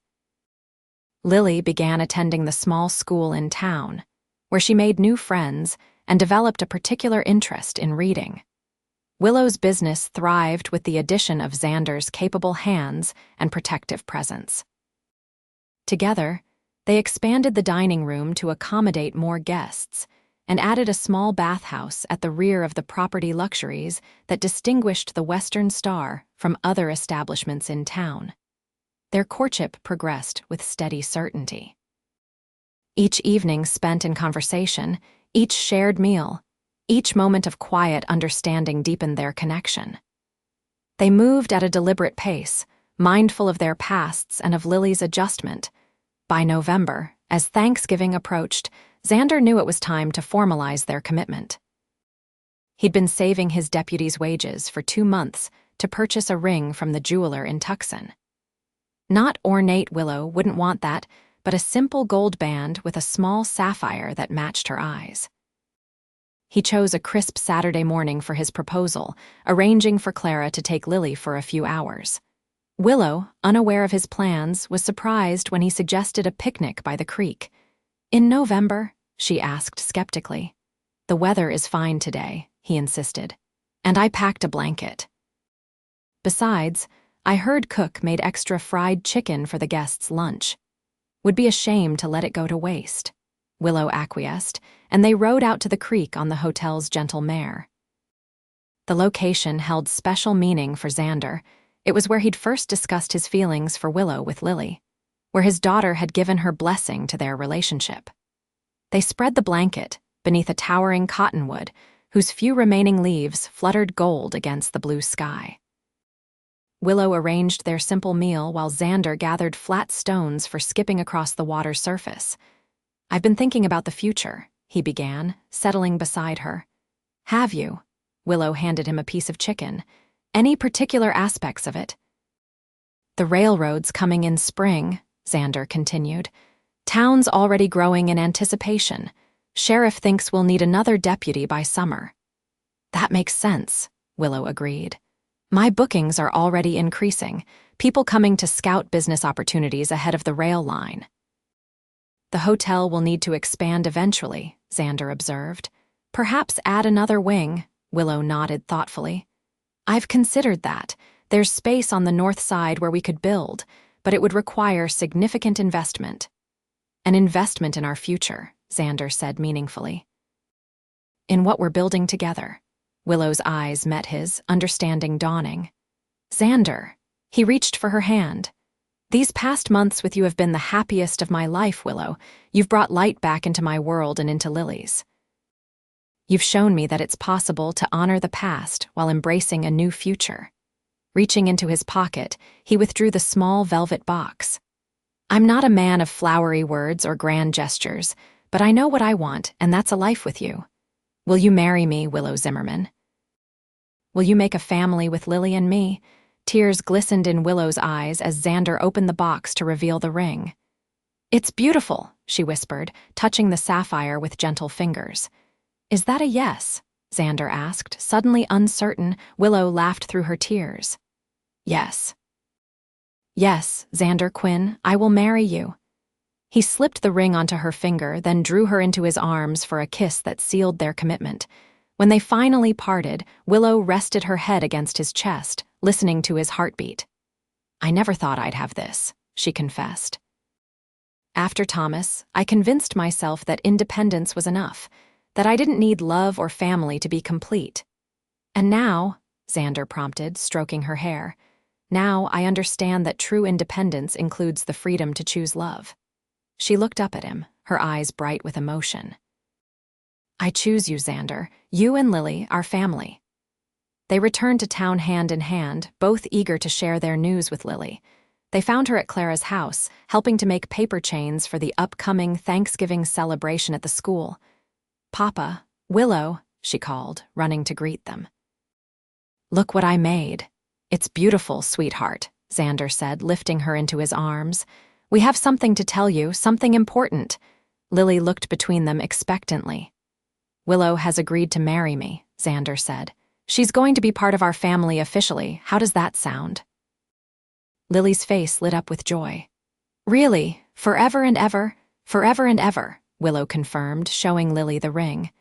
Lily began attending the small school in town, where she made new friends and developed a particular interest in reading. Willow's business thrived with the addition of Xander's capable hands and protective presence. Together, they expanded the dining room to accommodate more guests and added a small bathhouse at the rear of the property luxuries that distinguished the Western Star from other establishments in town. Their courtship progressed with steady certainty. Each evening spent in conversation, each shared meal, each moment of quiet understanding deepened their connection. They moved at a deliberate pace, mindful of their pasts and of Lily's adjustment. By November, as Thanksgiving approached, Xander knew it was time to formalize their commitment. He'd been saving his deputy's wages for 2 months to purchase a ring from the jeweler in Tucson. Not ornate Willow wouldn't want that, but a simple gold band with a small sapphire that matched her eyes. He chose a crisp Saturday morning for his proposal, arranging for Clara to take Lily for a few hours. Willow, unaware of his plans, was surprised when he suggested a picnic by the creek. "In November?" she asked skeptically. "The weather is fine today," he insisted, "and I packed a blanket. Besides, I heard Cook made extra fried chicken for the guests' lunch. Would be a shame to let it go to waste." Willow acquiesced, and they rode out to the creek on the hotel's gentle mare. The location held special meaning for Xander. It was where he'd first discussed his feelings for Willow with Lily, where his daughter had given her blessing to their relationship. They spread the blanket beneath a towering cottonwood whose few remaining leaves fluttered gold against the blue sky. Willow arranged their simple meal while Xander gathered flat stones for skipping across the water's surface. "I've been thinking about the future," he began, settling beside her. "Have you?" Willow handed him a piece of chicken. "Any particular aspects of it?" "The railroad's coming in spring," Xander continued. "Town's already growing in anticipation. Sheriff thinks we'll need another deputy by summer." "That makes sense," Willow agreed. "My bookings are already increasing, people coming to scout business opportunities ahead of the rail line." "The hotel will need to expand eventually," Xander observed. "Perhaps add another wing," Willow nodded thoughtfully. "I've considered that. There's space on the north side where we could build, but it would require significant investment." "An investment in our future," Xander said meaningfully. "In what we're building together," Willow's eyes met his, understanding dawning. Xander. He reached for her hand. These past months with you have been the happiest of my life, Willow. You've brought light back into my world and into Lily's. You've shown me that it's possible to honor the past while embracing a new future. Reaching into his pocket, he withdrew the small velvet box. I'm not a man of flowery words or grand gestures, but I know what I want, and that's a life with you. Will you marry me, Willow Zimmerman? Will you make a family with Lily and me? Tears glistened in Willow's eyes as Xander opened the box to reveal the ring. It's beautiful, she whispered, touching the sapphire with gentle fingers. Is that a yes? Xander asked, suddenly uncertain. Willow laughed through her tears. Yes. Yes, Xander Quinn, I will marry you. He slipped the ring onto her finger, then drew her into his arms for a kiss that sealed their commitment. When they finally parted, Willow rested her head against his chest, listening to his heartbeat. I never thought I'd have this, she confessed. After Thomas, I convinced myself that independence was enough, that I didn't need love or family to be complete. And now, Xander prompted, stroking her hair, now I understand that true independence includes the freedom to choose love. She looked up at him, her eyes bright with emotion. I choose you, Xander. You and Lily, our family. They returned to town hand in hand, both eager to share their news with Lily. They found her at Clara's house, helping to make paper chains for the upcoming Thanksgiving celebration at the school. Papa, Willow, she called, running to greet them. Look what I made. It's beautiful, sweetheart, Xander said, lifting her into his arms. We have something to tell you, something important. Lily looked between them expectantly. Willow has agreed to marry me, Xander said. She's going to be part of our family officially. How does that sound? Lily's face lit up with joy. Really? Forever and ever? Forever and ever, Willow confirmed, showing Lily the ring.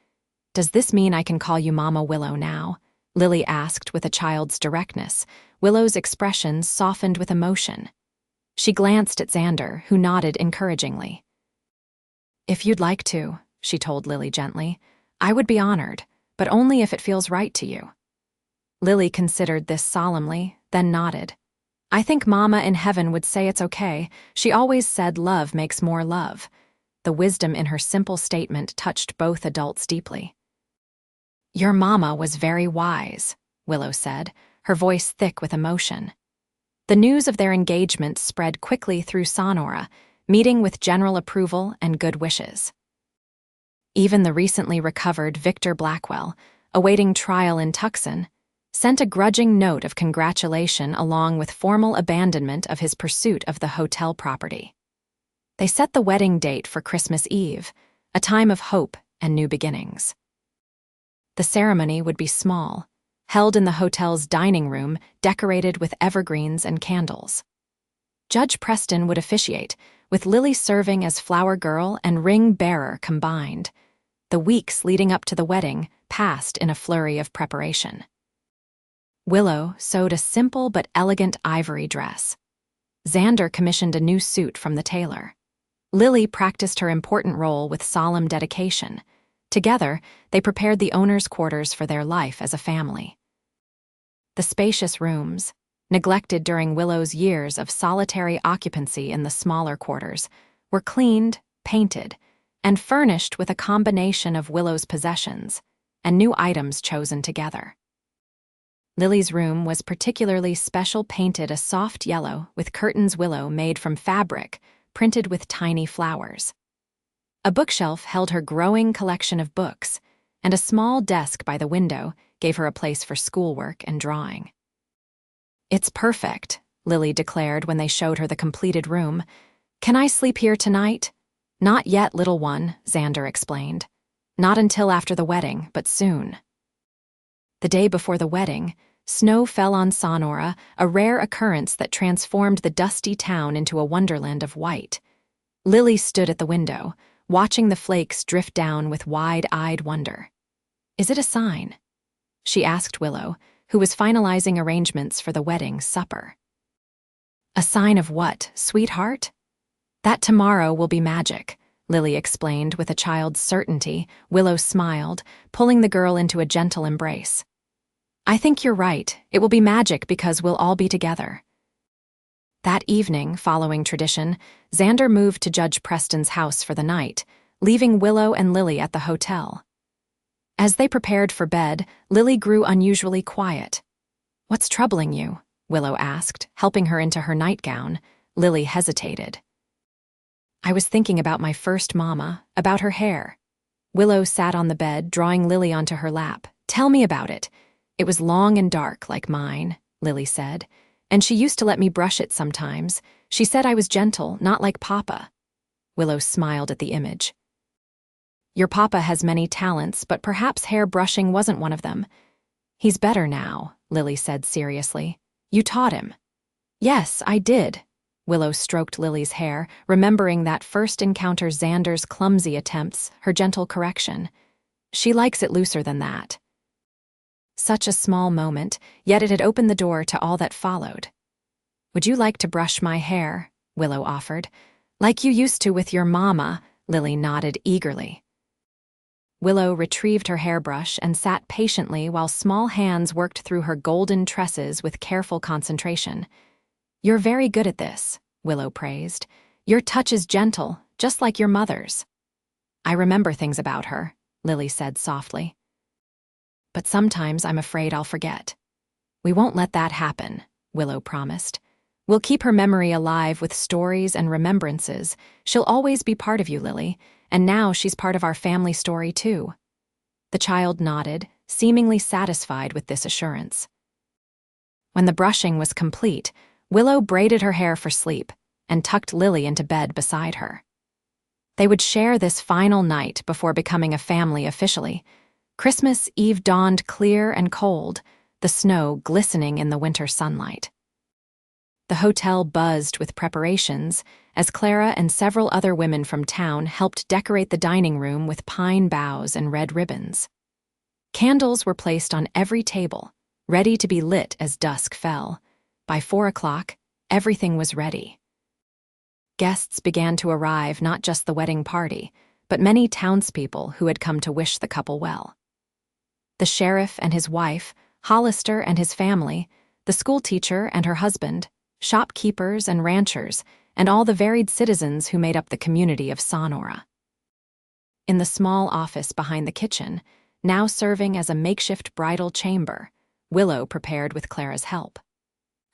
Does this mean I can call you Mama Willow now? Lily asked with a child's directness. Willow's expression softened with emotion. She glanced at Xander, who nodded encouragingly. If you'd like to, she told Lily gently, I would be honored, but only if it feels right to you. Lily considered this solemnly, then nodded. I think Mama in heaven would say it's okay. She always said love makes more love. The wisdom in her simple statement touched both adults deeply. Your mama was very wise, Willow said, her voice thick with emotion. The news of their engagement spread quickly through Sonora, meeting with general approval and good wishes. Even the recently recovered Victor Blackwell, awaiting trial in Tucson, sent a grudging note of congratulation along with formal abandonment of his pursuit of the hotel property. They set the wedding date for Christmas Eve, a time of hope and new beginnings. The ceremony would be small, held in the hotel's dining room, decorated with evergreens and candles. Judge Preston would officiate, with Lily serving as flower girl and ring bearer combined. The weeks leading up to the wedding passed in a flurry of preparation. Willow sewed a simple but elegant ivory dress. Xander commissioned a new suit from the tailor. Lily practiced her important role with solemn dedication. Together, they prepared the owner's quarters for their life as a family. The spacious rooms, neglected during Willow's years of solitary occupancy in the smaller quarters, were cleaned, painted, and furnished with a combination of Willow's possessions and new items chosen together. Lily's room was particularly special, painted a soft yellow with curtains Willow made from fabric printed with tiny flowers. A bookshelf held her growing collection of books, and a small desk by the window gave her a place for schoolwork and drawing. It's perfect, Lily declared when they showed her the completed room. Can I sleep here tonight? Not yet, little one, Xander explained. Not until after the wedding, but soon. The day before the wedding, snow fell on Sonora, a rare occurrence that transformed the dusty town into a wonderland of white. Lily stood at the window, watching the flakes drift down with wide-eyed wonder. Is it a sign? She asked Willow, who was finalizing arrangements for the wedding supper. A sign of what, sweetheart? That tomorrow will be magic, Lily explained with a child's certainty. Willow smiled, pulling the girl into a gentle embrace. I think you're right. It will be magic because we'll all be together. That evening, following tradition, Xander moved to Judge Preston's house for the night, leaving Willow and Lily at the hotel. As they prepared for bed, Lily grew unusually quiet. "What's troubling you?" Willow asked, helping her into her nightgown. Lily hesitated. "I was thinking about my first mama, about her hair." Willow sat on the bed, drawing Lily onto her lap. "Tell me about it." "It was long and dark, like mine," Lily said. "And she used to let me brush it sometimes. She said I was gentle, not like Papa." Willow smiled at the image. "Your Papa has many talents, but perhaps hair brushing wasn't one of them." "He's better now," Lily said seriously. "You taught him." "Yes, I did." Willow stroked Lily's hair, remembering that first encounter Xander's clumsy attempts, her gentle correction. "She likes it looser than that." Such a small moment, yet it had opened the door to all that followed. "Would you like to brush my hair?" Willow offered. "Like you used to with your mama," Lily nodded eagerly. Willow retrieved her hairbrush and sat patiently while small hands worked through her golden tresses with careful concentration. "You're very good at this," Willow praised. "Your touch is gentle, just like your mother's." "I remember things about her," Lily said softly. "But sometimes I'm afraid I'll forget." "We won't let that happen," Willow promised. "We'll keep her memory alive with stories and remembrances. She'll always be part of you, Lily, and now she's part of our family story too." The child nodded, seemingly satisfied with this assurance. When the brushing was complete, Willow braided her hair for sleep and tucked Lily into bed beside her. They would share this final night before becoming a family officially. Christmas Eve dawned clear and cold, the snow glistening in the winter sunlight. The hotel buzzed with preparations as Clara and several other women from town helped decorate the dining room with pine boughs and red ribbons. Candles were placed on every table, ready to be lit as dusk fell. By 4 o'clock, everything was ready. Guests began to arrive, not just the wedding party, but many townspeople who had come to wish the couple well. The sheriff and his wife, Hollister and his family, the schoolteacher and her husband, shopkeepers and ranchers, and all the varied citizens who made up the community of Sonora. In the small office behind the kitchen, now serving as a makeshift bridal chamber, Willow prepared with Clara's help.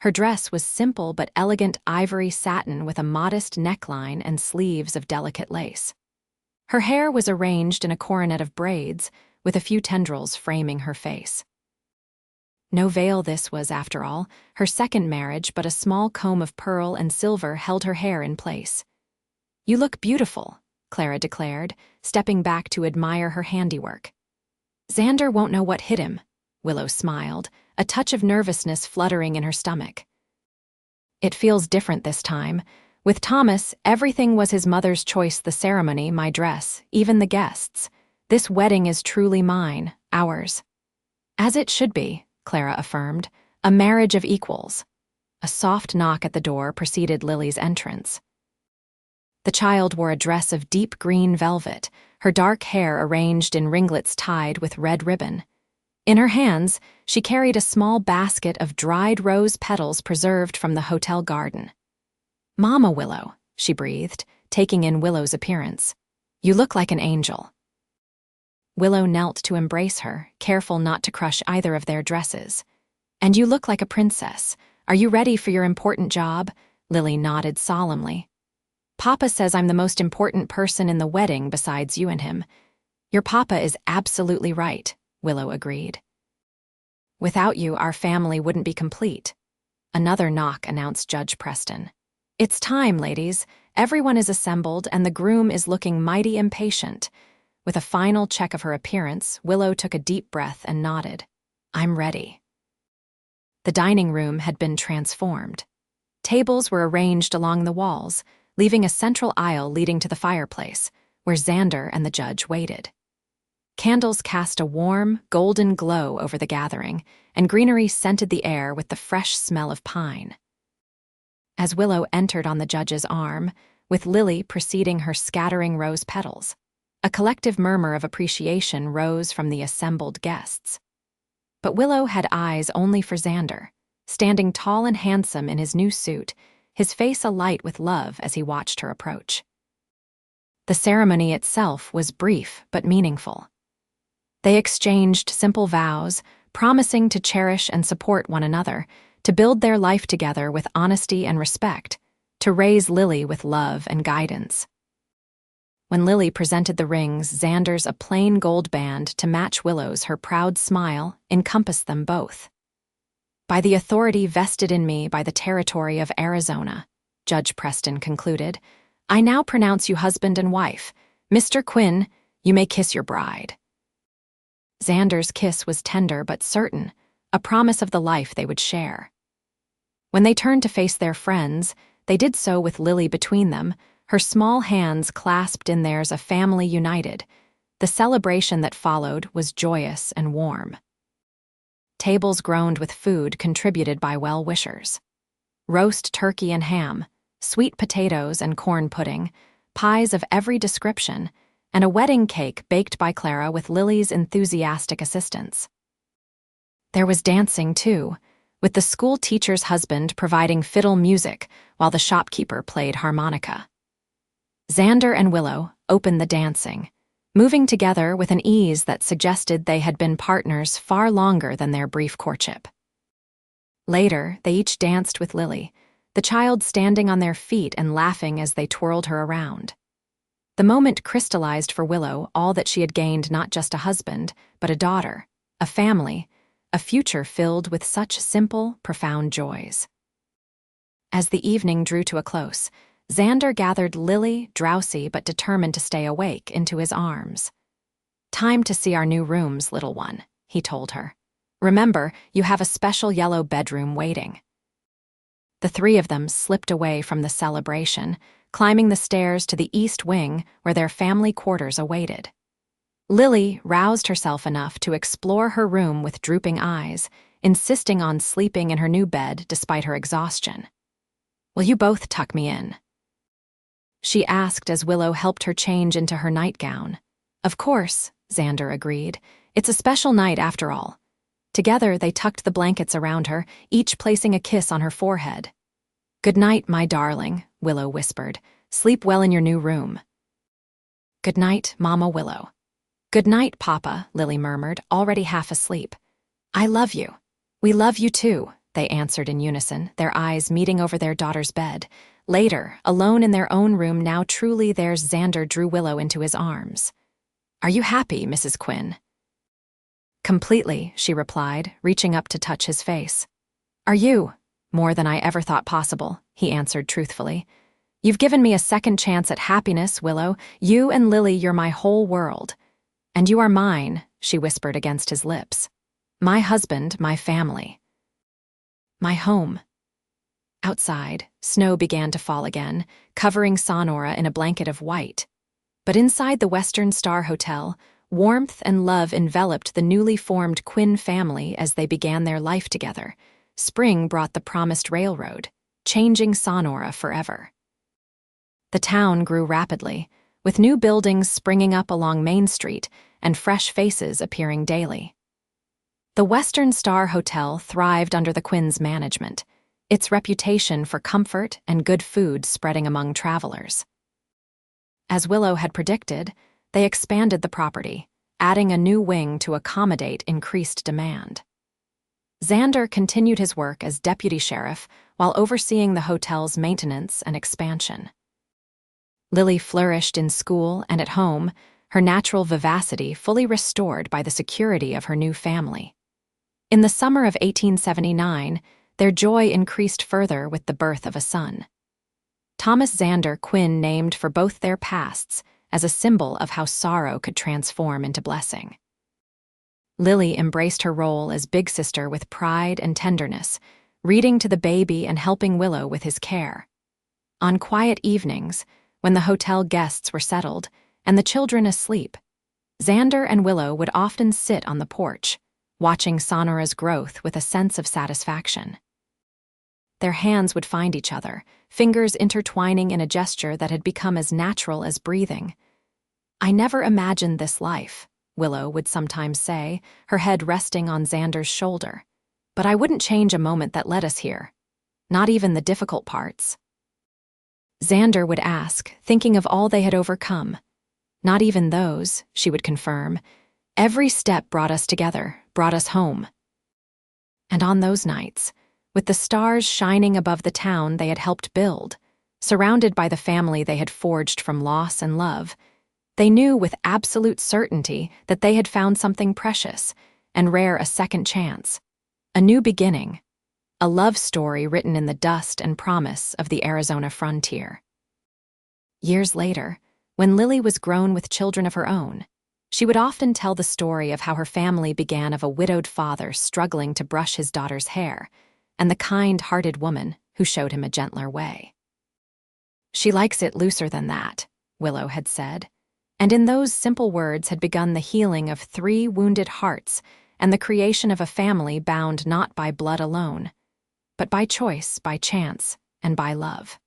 Her dress was simple but elegant ivory satin with a modest neckline and sleeves of delicate lace. Her hair was arranged in a coronet of braids, with a few tendrils framing her face. No veil this was, after all, her second marriage, but a small comb of pearl and silver held her hair in place. "You look beautiful," Clara declared, stepping back to admire her handiwork. "Xander won't know what hit him," Willow smiled, a touch of nervousness fluttering in her stomach. "It feels different this time. With Thomas, everything was his mother's choice: the ceremony, my dress, even the guests. This wedding is truly mine, ours." "As it should be," Clara affirmed, "a marriage of equals." A soft knock at the door preceded Lily's entrance. The child wore a dress of deep green velvet, her dark hair arranged in ringlets tied with red ribbon. In her hands, she carried a small basket of dried rose petals preserved from the hotel garden. "Mama Willow," she breathed, taking in Willow's appearance. "You look like an angel." Willow knelt to embrace her, careful not to crush either of their dresses. "And you look like a princess. Are you ready for your important job?" Lily nodded solemnly. "Papa says I'm the most important person in the wedding besides you and him." "Your papa is absolutely right," Willow agreed. "Without you, our family wouldn't be complete." Another knock announced Judge Preston. "It's time, ladies. Everyone is assembled, and the groom is looking mighty impatient." With a final check of her appearance, Willow took a deep breath and nodded. "I'm ready." The dining room had been transformed. Tables were arranged along the walls, leaving a central aisle leading to the fireplace, where Xander and the judge waited. Candles cast a warm, golden glow over the gathering, and greenery scented the air with the fresh smell of pine. As Willow entered on the judge's arm, with Lily preceding her scattering rose petals, a collective murmur of appreciation rose from the assembled guests. But Willow had eyes only for Xander, standing tall and handsome in his new suit, his face alight with love as he watched her approach. The ceremony itself was brief but meaningful. They exchanged simple vows, promising to cherish and support one another, to build their life together with honesty and respect, to raise Lily with love and guidance. When Lily presented the rings, Xander's a plain gold band to match Willow's her proud smile encompassed them both. "By the authority vested in me by the territory of Arizona," Judge Preston concluded, "I now pronounce you husband and wife. Mr. Quinn, you may kiss your bride." Xander's kiss was tender but certain, a promise of the life they would share. When they turned to face their friends, they did so with Lily between them, her small hands clasped in theirs, a family united. The celebration that followed was joyous and warm. Tables groaned with food contributed by well-wishers. Roast turkey and ham, sweet potatoes and corn pudding, pies of every description, and a wedding cake baked by Clara with Lily's enthusiastic assistance. There was dancing, too, with the school teacher's husband providing fiddle music while the shopkeeper played harmonica. Xander and Willow opened the dancing, moving together with an ease that suggested they had been partners far longer than their brief courtship. Later, they each danced with Lily, the child standing on their feet and laughing as they twirled her around. The moment crystallized for Willow all that she had gained, not just a husband, but a daughter, a family, a future filled with such simple, profound joys. As the evening drew to a close, Xander gathered Lily, drowsy but determined to stay awake, into his arms. "Time to see our new rooms, little one," he told her. "Remember, you have a special yellow bedroom waiting." The three of them slipped away from the celebration, climbing the stairs to the east wing where their family quarters awaited. Lily roused herself enough to explore her room with drooping eyes, insisting on sleeping in her new bed despite her exhaustion. "Will you both tuck me in?" she asked as Willow helped her change into her nightgown. "Of course," Xander agreed. "It's a special night after all." Together, they tucked the blankets around her, each placing a kiss on her forehead. "Good night, my darling," Willow whispered. "Sleep well in your new room." "Good night, Mama Willow." "Good night, Papa," Lily murmured, already half asleep. "I love you." "We love you too," they answered in unison, their eyes meeting over their daughter's bed. Later, alone in their own room, now truly theirs, Xander drew Willow into his arms. "Are you happy, Mrs. Quinn?" "Completely," she replied, reaching up to touch his face. "Are you?" "More than I ever thought possible," he answered truthfully. "You've given me a second chance at happiness, Willow. You and Lily, you're my whole world. And you are mine," she whispered against his lips. "My husband, my family. My home." Outside, snow began to fall again, covering Sonora in a blanket of white. But inside the Western Star Hotel, warmth and love enveloped the newly formed Quinn family as they began their life together. Spring brought the promised railroad, changing Sonora forever. The town grew rapidly, with new buildings springing up along Main Street and fresh faces appearing daily. The Western Star Hotel thrived under the Quinn's management, its reputation for comfort and good food spreading among travelers. As Willow had predicted, they expanded the property, adding a new wing to accommodate increased demand. Xander continued his work as deputy sheriff while overseeing the hotel's maintenance and expansion. Lily flourished in school and at home, her natural vivacity fully restored by the security of her new family. In the summer of 1879, their joy increased further with the birth of a son. Thomas Xander Quinn, named for both their pasts as a symbol of how sorrow could transform into blessing. Lily embraced her role as big sister with pride and tenderness, reading to the baby and helping Willow with his care. On quiet evenings, when the hotel guests were settled and the children asleep, Xander and Willow would often sit on the porch, watching Sonora's growth with a sense of satisfaction. Their hands would find each other, fingers intertwining in a gesture that had become as natural as breathing. "I never imagined this life," Willow would sometimes say, her head resting on Xander's shoulder. "But I wouldn't change a moment that led us here. Not even the difficult parts." Xander would ask, thinking of all they had overcome. "Not even those," she would confirm. "Every step brought us together, brought us home." And on those nights, with the stars shining above the town they had helped build, surrounded by the family they had forged from loss and love, they knew with absolute certainty that they had found something precious and rare, a second chance, a new beginning, a love story written in the dust and promise of the Arizona frontier. Years later, when Lily was grown with children of her own, she would often tell the story of how her family began of a widowed father struggling to brush his daughter's hair, and the kind-hearted woman who showed him a gentler way. "She likes it looser than that," Willow had said, and in those simple words had begun the healing of 3 wounded hearts and the creation of a family bound not by blood alone, but by choice, by chance, and by love.